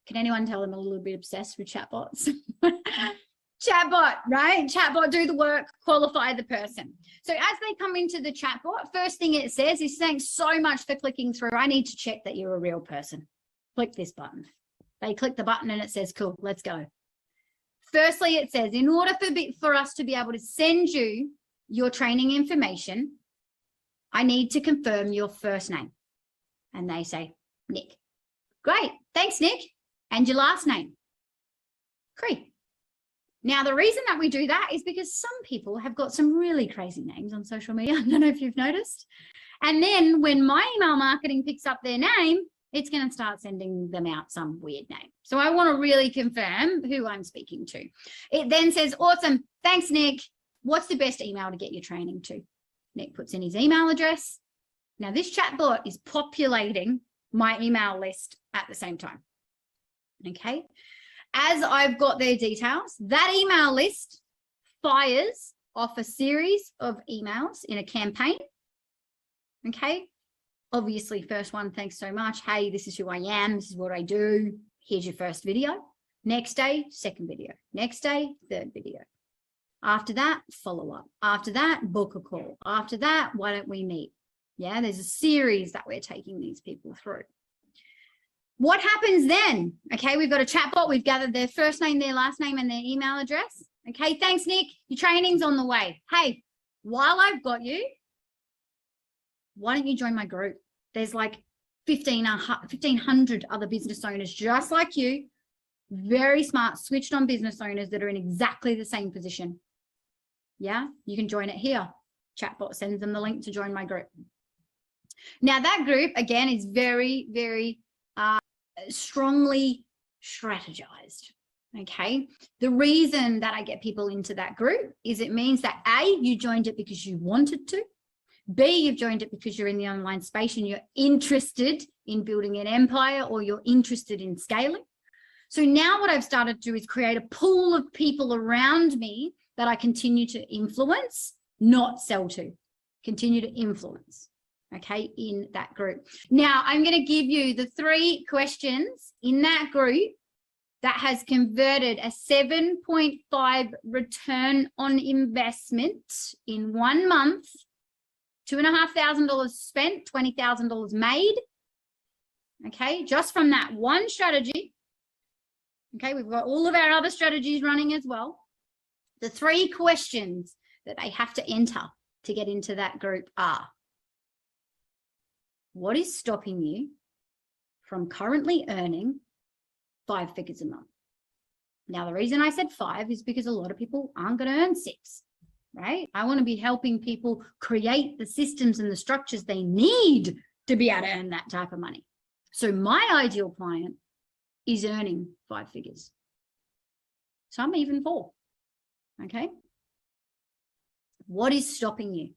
Can anyone tell I'm a little bit obsessed with chatbots? Chatbot, right? Chatbot, do the work, qualify the person. So as they come into the chatbot, first thing it says is, thanks so much for clicking through. I need to check that you're a real person. Click this button. They click the button and it says, cool, let's go. Firstly, it says, in order for us to be able to send you your training information, I need to confirm your first name. And they say, Nick. Great. Thanks, Nick. And your last name? Cree. Now, the reason that we do that is because some people have got some really crazy names on social media. I don't know if you've noticed. And then when my email marketing picks up their name, it's going to start sending them out some weird name. So I want to really confirm who I'm speaking to. It then says, awesome. Thanks, Nick. What's the best email to get your training to? Nick puts in his email address. Now this chatbot is populating my email list at the same time. Okay. As I've got their details, that email list fires off a series of emails in a campaign. Okay. Obviously, first one, thanks so much. Hey, this is who I am. This is what I do. Here's your first video. Next day, second video. Next day, third video. After that, follow up. After that, book a call. After that, why don't we meet? Yeah, there's a series that we're taking these people through. What happens then? Okay, we've got a chatbot. We've gathered their first name, their last name, and their email address. Okay, thanks, Nick. Your training's on the way. Hey, while I've got you, why don't you join my group? There's like 1,500 other business owners just like you, very smart, switched on business owners that are in exactly the same position. Yeah, you can join it here. Chatbot sends them the link to join my group. Now that group, again, is very, very strongly strategized. Okay. The reason that I get people into that group is it means that A, you joined it because you wanted to. B, you've joined it because you're in the online space and you're interested in building an empire, or you're interested in scaling. So now what I've started to do is create a pool of people around me that I continue to influence, not sell to, continue to influence, okay, in that group. Now, I'm going to give you the 3 questions in that group that has converted a 7.5 return on investment in 1 month, $2,500 spent, $20,000 made, okay, just from that one strategy. Okay, we've got all of our other strategies running as well. The 3 questions that they have to enter to get into that group are: what is stopping you from currently earning 5 figures a month? Now, the reason I said 5 is because a lot of people aren't going to earn 6, right? I want to be helping people create the systems and the structures they need to be able to earn that type of money. So my ideal client is earning 5 figures. Some even 4, okay? What is stopping you?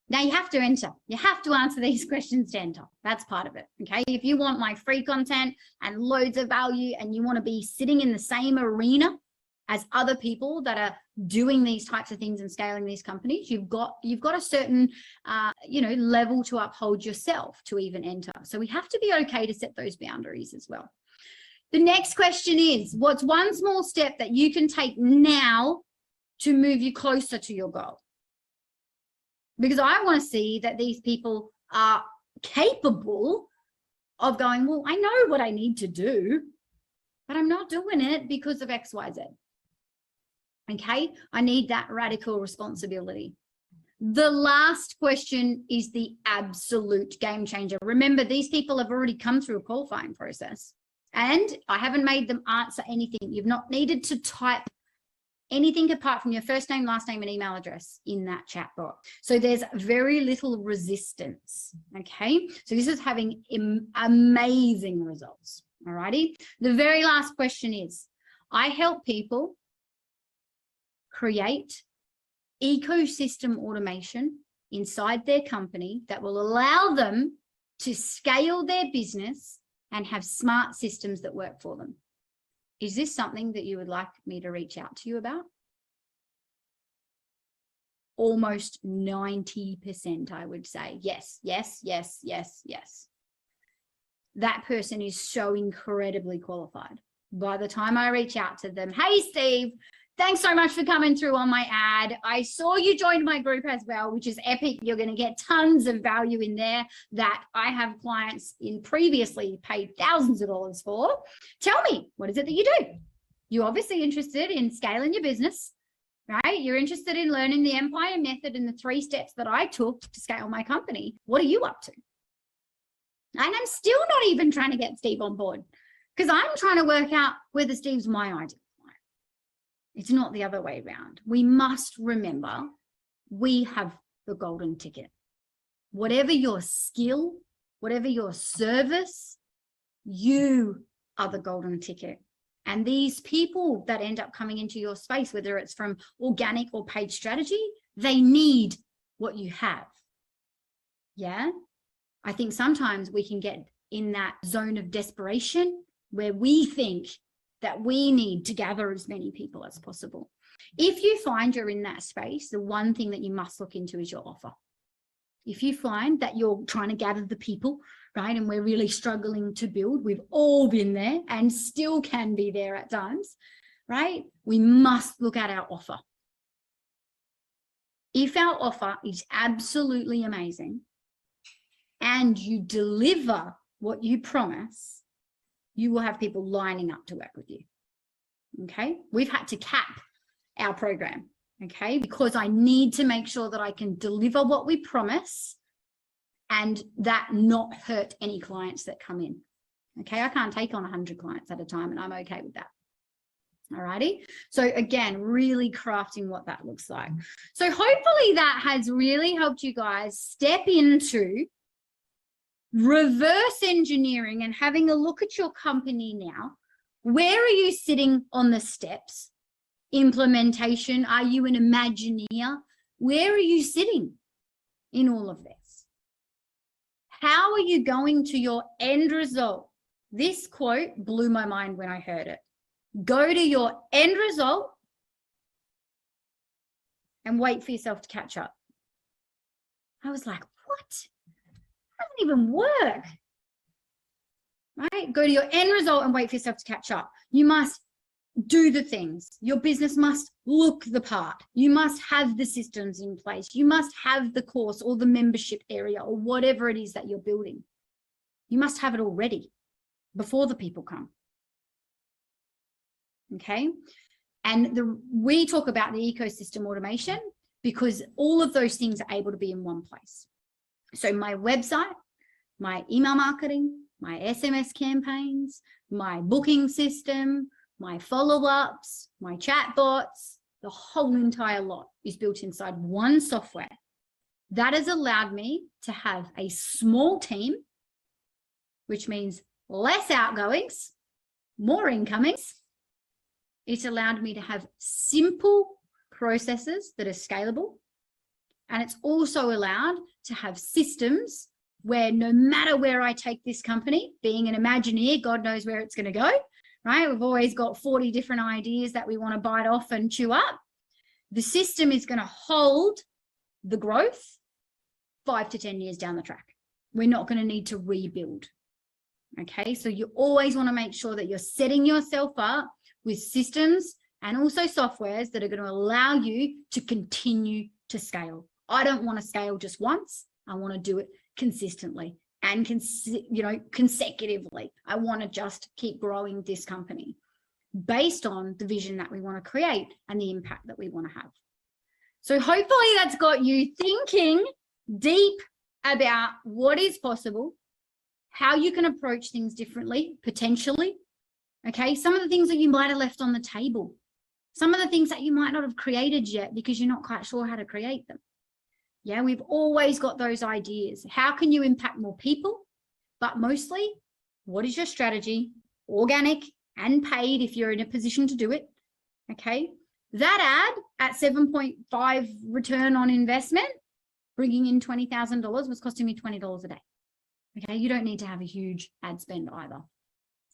Now you have to enter. You have to answer these questions to enter. That's part of it, okay? If you want my free content and loads of value and you want to be sitting in the same arena as other people that are doing these types of things and scaling these companies, you've got a certain, level to uphold yourself to even enter. So we have to be okay to set those boundaries as well. The next question is, what's one small step that you can take now to move you closer to your goal? Because I want to see that these people are capable of going, well, I know what I need to do, but I'm not doing it because of X, Y, Z. Okay, I need that radical responsibility. The last question is the absolute game changer. Remember, these people have already come through a qualifying process and I haven't made them answer anything. You've not needed to type anything apart from your first name, last name, and email address in that chat box. So there's very little resistance, okay? So this is having amazing results, all righty? The very last question is, I help people create ecosystem automation inside their company that will allow them to scale their business and have smart systems that work for them. Is this something that you would like me to reach out to you about? Almost 90%, I would say. Yes, yes, yes, yes, yes. That person is so incredibly qualified. By the time I reach out to them, hey, Steve, thanks so much for coming through on my ad. I saw you joined my group as well, which is epic. You're going to get tons of value in there that I have clients in previously paid thousands of dollars for. Tell me, what is it that you do? You're obviously interested in scaling your business, right? You're interested in learning the Empire method and the 3 steps that I took to scale my company. What are you up to? And I'm still not even trying to get Steve on board because I'm trying to work out whether Steve's my ideal. It's not the other way around. We must remember we have the golden ticket. Whatever your skill, whatever your service, you are the golden ticket. And these people that end up coming into your space, whether it's from organic or paid strategy, they need what you have. Yeah. I think sometimes we can get in that zone of desperation where we think that we need to gather as many people as possible. If you find you're in that space, the one thing that you must look into is your offer. If you find that you're trying to gather the people, right, and we're really struggling to build, we've all been there and still can be there at times, right? We must look at our offer. If our offer is absolutely amazing and you deliver what you promise, you will have people lining up to work with you, okay? We've had to cap our program, okay? Because I need to make sure that I can deliver what we promise and that not hurt any clients that come in, okay? I can't take on 100 clients at a time and I'm okay with that, all righty? So again, really crafting what that looks like. So hopefully that has really helped you guys step into reverse engineering and having a look at your company now Where are you sitting on the steps? Implementation? Are you an Imagineer? Where are you sitting in all of this? How are you going to your end result? This quote blew my mind when I heard it. Go to your end result and wait for yourself to catch up. I was like, what? That doesn't even work. Right? Go to your end result and wait for yourself to catch up. You must do the things. Your business must look the part. You must have the systems in place. You must have the course or the membership area or whatever it is that you're building. You must have it already before the people come. Okay? And we talk about the ecosystem automation because all of those things are able to be in one place. So my website, my email marketing, my SMS campaigns, my booking system, my follow-ups, my chatbots, the whole entire lot is built inside one software. That has allowed me to have a small team, which means less outgoings, more incomings. It's allowed me to have simple processes that are scalable. And it's also allowed to have systems where no matter where I take this company, being an Imagineer, God knows where it's going to go, right? We've always got 40 different ideas that we want to bite off and chew up. The system is going to hold the growth 5 to 10 years down the track. We're not going to need to rebuild. Okay, so you always want to make sure that you're setting yourself up with systems and also softwares that are going to allow you to continue to scale. I don't want to scale just once. I want to do it consistently and consecutively. I want to just keep growing this company based on the vision that we want to create and the impact that we want to have. So hopefully that's got you thinking deep about what is possible, how you can approach things differently, potentially. Okay, some of the things that you might have left on the table, some of the things that you might not have created yet because you're not quite sure how to create them. Yeah, we've always got those ideas. How can you impact more people? But mostly, what is your strategy? Organic and paid if you're in a position to do it. Okay, that ad at 7.5 return on investment, bringing in $20,000 was costing me $20 a day. Okay, you don't need to have a huge ad spend either.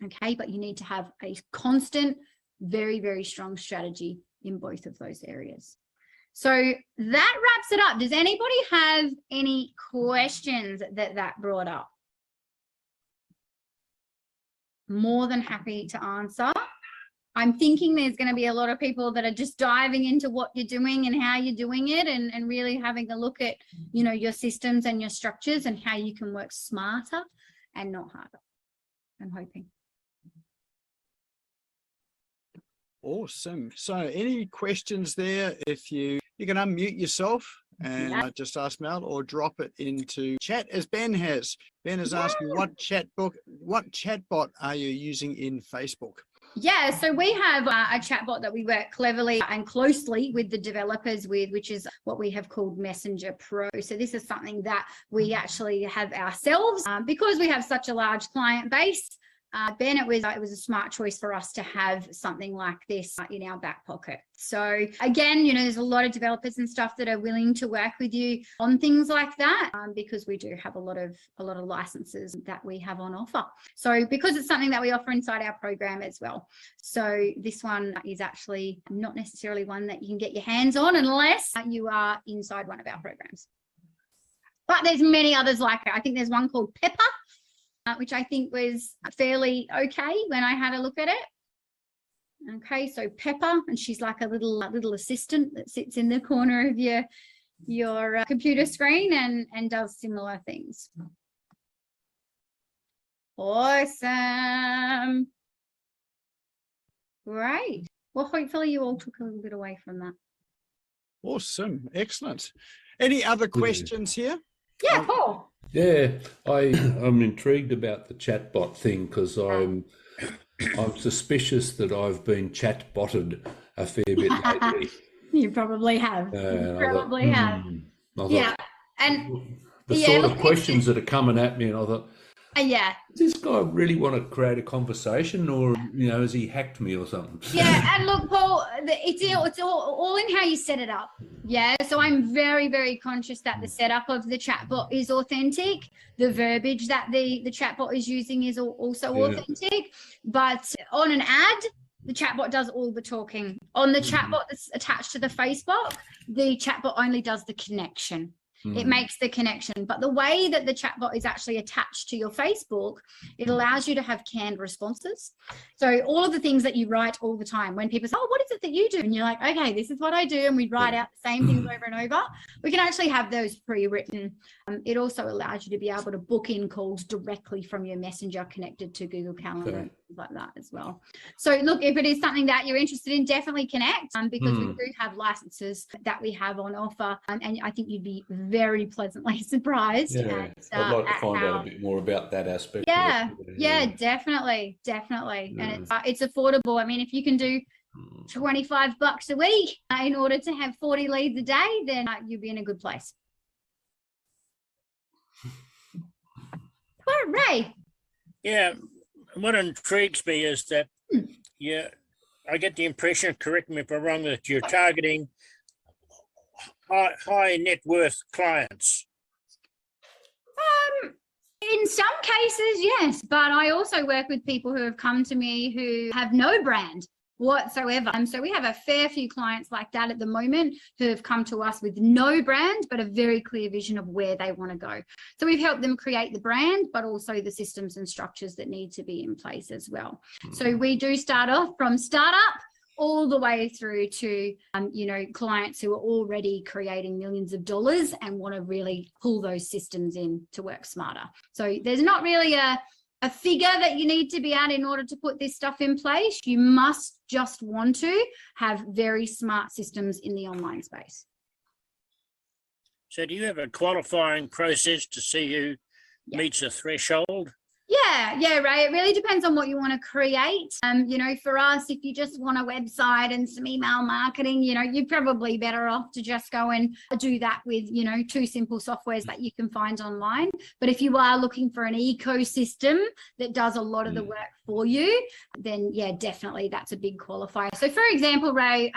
Okay, but you need to have a constant, very, very strong strategy in both of those areas. So that wraps it up. Does anybody have any questions that brought up? More than happy to answer. I'm thinking there's going to be a lot of people that are just diving into what you're doing and how you're doing it and really having a look at, your systems and your structures and how you can work smarter and not harder. I'm hoping. Awesome. So any questions there? If you can unmute yourself and just ask Mel or drop it into chat as Ben has. Ben is asking what chatbot are you using in Facebook? Yeah, so we have a chatbot that we work cleverly and closely with the developers with, which is what we have called Messenger Pro. So this is something that we actually have ourselves because we have such a large client base. Ben, it was a smart choice for us to have something like this in our back pocket. So again, there's a lot of developers and stuff that are willing to work with you on things like that because we do have a lot of licenses that we have on offer. So because it's something that we offer inside our program as well. So this one is actually not necessarily one that you can get your hands on unless you are inside one of our programs. But there's many others like it. I think there's one called Pepper, which I think was fairly okay when I had a look at it. Okay, so Pepper, and she's like a little assistant that sits in the corner of your computer screen and does similar things. Awesome. Great. Well, hopefully you all took a little bit away from that. Awesome. Excellent. Any other questions here? Yeah, Paul. Yeah, I'm intrigued about the chatbot thing because I'm suspicious that I've been chatbotted a fair bit lately. You probably have. Yeah, and the sort of questions that are coming at me, and I thought, Yeah. Does this guy really want to create a conversation, or has he hacked me or something? Yeah, and look, Paul, it's all in how you set it up. Yeah, so I'm very, very conscious that the setup of the chatbot is authentic. The verbiage that the chatbot is using is also authentic. But on an ad, the chatbot does all the talking. On the chatbot that's attached to the Facebook, the chatbot only does the connection. It makes the connection. But the way that the chatbot is actually attached to your Facebook, it allows you to have canned responses. So all of the things that you write all the time, when people say, oh, what is it that you do? And you're like, okay, this is what I do. And we write out the same things over and over. We can actually have those pre-written. It also allows you to be able to book in calls directly from your messenger connected to Google Calendar and things like that as well. So look, if it is something that you're interested in, definitely connect because we do have licenses that we have on offer. And I think you'd be very pleasantly surprised. Yeah, I'd like to find out a bit more about that aspect. Yeah, definitely. And it's affordable. I mean, if you can do $25 a week in order to have 40 leads a day, then you'll be in a good place. All right. Yeah, what intrigues me is that I get the impression, correct me if I'm wrong, that you're targeting high net worth clients. In some cases, yes, but I also work with people who have come to me who have no brand whatsoever. So we have a fair few clients like that at the moment who have come to us with no brand, but a very clear vision of where they want to go. So we've helped them create the brand, but also the systems and structures that need to be in place as well. So we do start off from startup all the way through to, clients who are already creating millions of dollars and want to really pull those systems in to work smarter. So there's not really a figure that you need to be at in order to put this stuff in place. You must just want to have very smart systems in the online space. So do you have a qualifying process to see who meets a threshold? Yeah, Ray. It really depends on what you want to create. For us, if you just want a website and some email marketing, you're probably better off to just go and do that with, 2 simple softwares that you can find online. But if you are looking for an ecosystem that does a lot of the work for you, then definitely that's a big qualifier. So for example, Ray,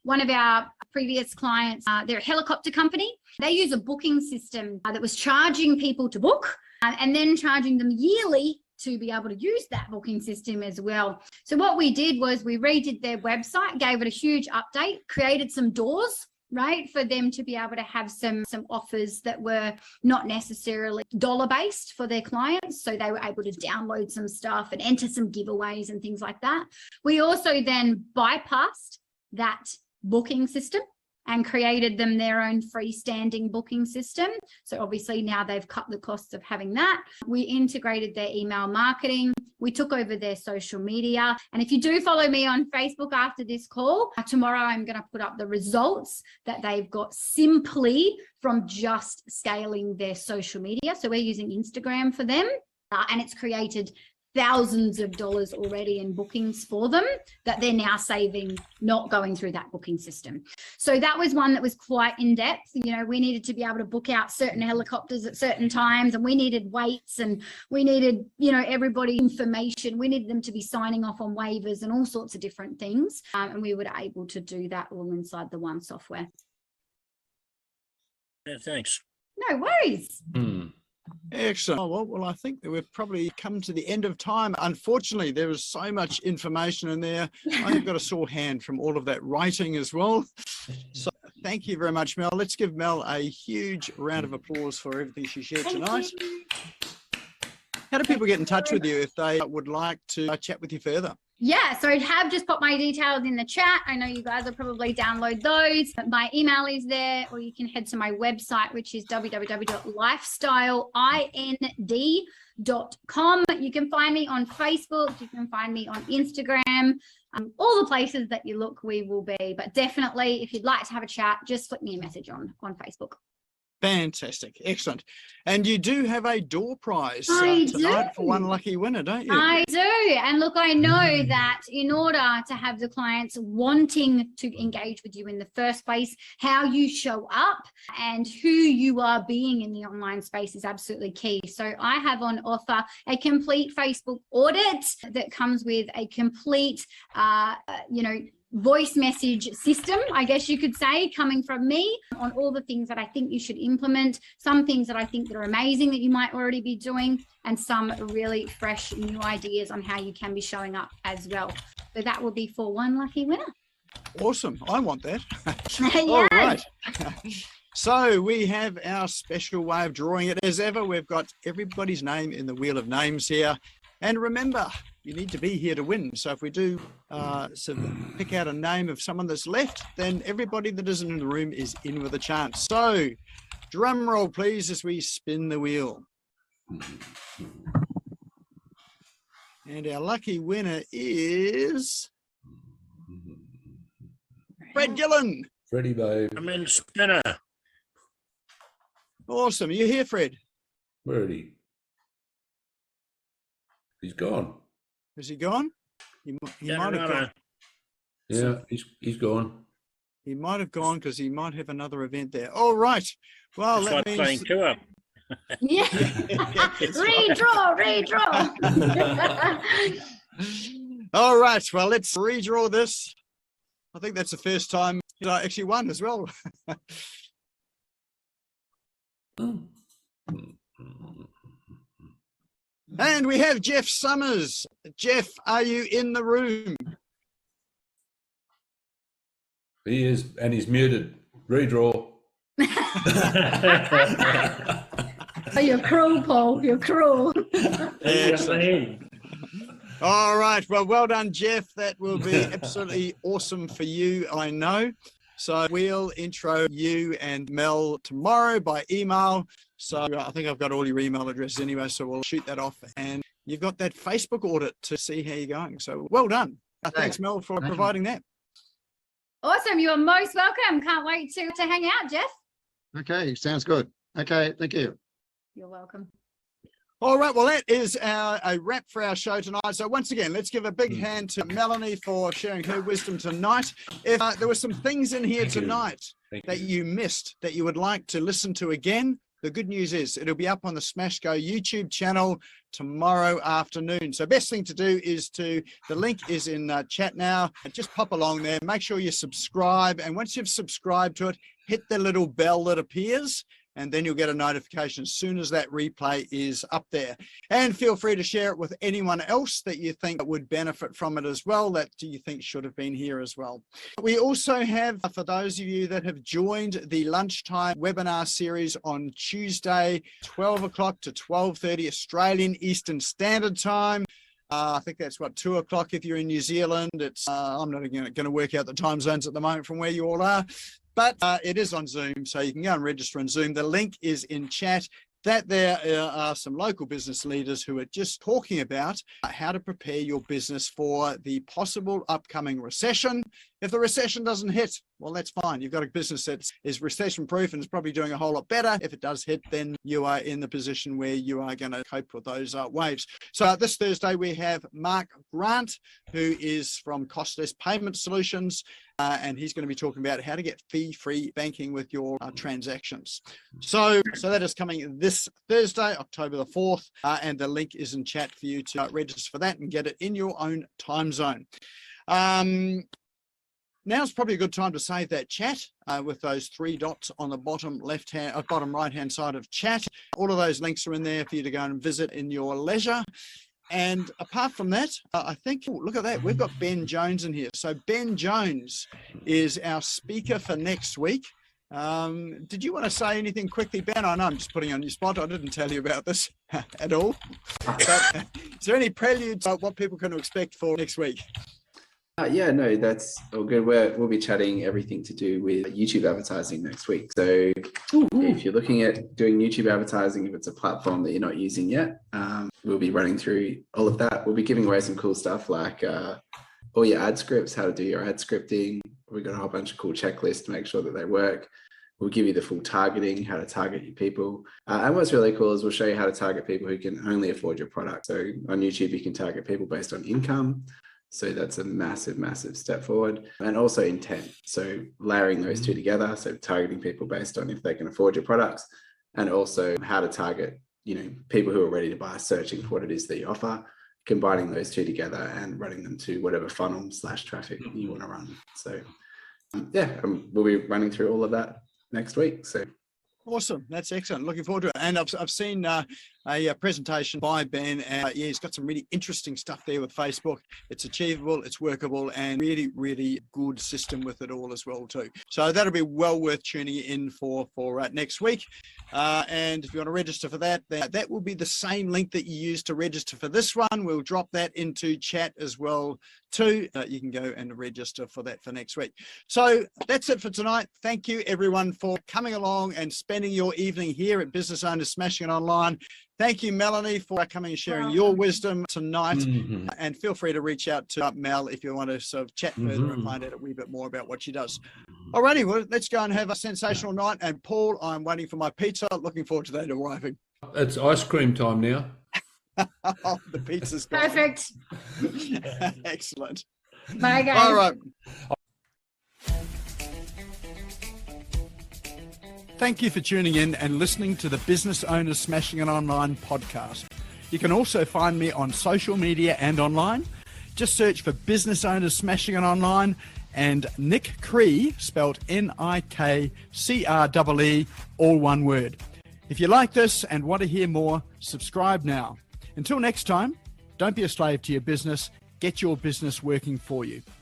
one of our previous clients, they're a helicopter company. They use a booking system that was charging people to book, and then charging them yearly to be able to use that booking system as well. So what we did was we redid their website, gave it a huge update, created some doors, right, for them to be able to have some offers that were not necessarily dollar-based for their clients. So they were able to download some stuff and enter some giveaways and things like that. We also then bypassed that booking system and created them their own freestanding booking system. So obviously now they've cut the costs of having that. We integrated their email marketing. We took over their social media. And if you do follow me on Facebook after this call, tomorrow I'm going to put up the results that they've got simply from just scaling their social media. So we're using Instagram for them, and it's created thousands of dollars already in bookings for them that they're now saving, not going through that booking system. So that was one that was quite in depth. We needed to be able to book out certain helicopters at certain times, and we needed weights, and we needed, everybody information. We needed them to be signing off on waivers and all sorts of different things. And we were able to do that all inside the one software. Yeah, thanks. No worries. Excellent. Oh, well, I think that we've probably come to the end of time. Unfortunately, there was so much information in there. I've got a sore hand from all of that writing as well. So thank you very much, Mel. Let's give Mel a huge round of applause for everything she shared tonight. How do people get in touch with you if they would like to chat with you further? Yeah, so I have just put my details in the chat. I know you guys will probably download those. My email is there, or you can head to my website, which is www.lifestyleind.com. You can find me on Facebook. You can find me on Instagram. All the places that you look, we will be. But definitely, if you'd like to have a chat, just flick me a message on Facebook. Fantastic. Excellent. And you do have a door prize I tonight for do. one lucky winner, don't you? I do. And look, I know that in order to have the clients wanting to engage with you in the first place, how you show up and who you are being in the online space is absolutely key. So I have on offer a complete Facebook audit that comes with a complete, voice message system, I guess you could say, coming from me on all the things that I think you should implement, some things that I think that are amazing that you might already be doing, and some really fresh new ideas on how you can be showing up as well. So that will be for one lucky winner. Awesome. I want that. Yeah. All right. So we have our special way of drawing it. As ever, we've got everybody's name in the wheel of names here. And remember, you need to be here to win. So if we do pick out a name of someone that's left, then everybody that isn't in the room is in with a chance. So drum roll, please, as we spin the wheel. And our lucky winner is Fred Gillen. Freddie, babe. I'm in spinner. Awesome. Are you here, Fred? Where is he? He's gone. Is he gone? He Yeah, might have gone. Yeah, he's gone. He might have gone because he might have another event there. All right. Well, That's that like playing means... two up. Yeah. Redraw. All right. Well, let's redraw this. I think that's the first time I actually won as well. And we have Jeff Summers. Jeff, are you in the room? He is, and he's muted. Redraw. Oh, you're cruel, Paul. You're cruel. All right. Well done, Jeff. That will be absolutely awesome for you, I know. So we'll intro you and Mel tomorrow by email. So I think I've got all your email addresses anyway, so we'll shoot that off. And you've got that Facebook audit to see how you're going. So well done. Thanks, Mel, for providing that. Awesome. You are most welcome. Can't wait to hang out, Jeff. Okay, sounds good. Okay, thank you. You're welcome. All right, well, that is a wrap for our show tonight. So once again, let's give a big hand to Melanie for sharing her wisdom tonight. If there were some things in here tonight that you missed that you would like to listen to again, the good news is it'll be up on the SmashGo YouTube channel tomorrow afternoon. So best thing to do is the link is in chat now. Just pop along there, make sure you subscribe. And once you've subscribed to it, hit the little bell that appears, and then you'll get a notification as soon as that replay is up there. And feel free to share it with anyone else that you think would benefit from it as well, that you think should have been here as well. We also have, for those of you that have joined the lunchtime webinar series on Tuesday, 12 o'clock to 12:30 Australian Eastern Standard Time. I think that's 2 o'clock if you're in New Zealand. It's I'm not going to work out the time zones at the moment from where you all are. But it is on Zoom, so you can go and register on Zoom. The link is in chat. That there are some local business leaders who are just talking about how to prepare your business for the possible upcoming recession. If the recession doesn't hit, well, that's fine. You've got a business that is recession proof and is probably doing a whole lot better. If it does hit, then you are in the position where you are going to cope with those waves. So this Thursday, we have Mark Grant, who is from Costless Payment Solutions. And he's going to be talking about how to get fee-free banking with your transactions. So that is coming this Thursday, October the 4th, and the link is in chat for you to register for that and get it in your own time zone. Now's probably a good time to save that chat with those 3 dots on the bottom bottom right-hand side of chat. All of those links are in there for you to go and visit in your leisure. And apart from that, I think, look at that, we've got Ben Jones in here. So Ben Jones is our speaker for next week. Did you want to say anything quickly, Ben? I know I'm just putting you on your spot. I didn't tell you about this at all. But is there any prelude to what people can expect for next week? Yeah, no, that's all good. We'll be chatting everything to do with YouTube advertising next week. So if you're looking at doing YouTube advertising, if it's a platform that you're not using yet, we'll be running through all of that. We'll be giving away some cool stuff like all your ad scripts, how to do your ad scripting. We've got a whole bunch of cool checklists to make sure that they work. We'll give you the full targeting, how to target your people. And what's really cool is we'll show you how to target people who can only afford your product. So on YouTube, you can target people based on income. So that's a massive, massive step forward. And also intent. So layering those two together. So targeting people based on if they can afford your products, and also how to target, people who are ready to buy, searching for what it is that you offer, combining those two together and running them to whatever funnel / traffic you want to run. So we'll be running through all of that next week. So Awesome. That's excellent. Looking forward to it. And I've seen a presentation by Ben. He's got some really interesting stuff there with Facebook. It's achievable, it's workable, and really, really good system with it all as well too. So that'll be well worth tuning in for next week. And if you want to register for that, that will be the same link that you used to register for this one. We'll drop that into chat as well too. You can go and register for that for next week. So that's it for tonight. Thank you everyone for coming along and spending your evening here at Business Owners Smashing It Online. Thank you, Melanie, for coming and sharing your wisdom tonight. And feel free to reach out to Mel if you want to sort of chat further and find out a wee bit more about what she does. Alrighty, well, let's go and have a sensational night. And Paul, I'm waiting for my pizza. Looking forward to that arriving. It's ice cream time now. Oh, the pizza's gone. Perfect. Excellent. Bye, guys. All right. Thank you for tuning in and listening to the Business Owners Smashing It Online podcast. You can also find me on social media and online. Just search for Business Owners Smashing It Online and Nick Cree, spelled Nikree, all one word. If you like this and want to hear more, subscribe now. Until next time, don't be a slave to your business. Get your business working for you.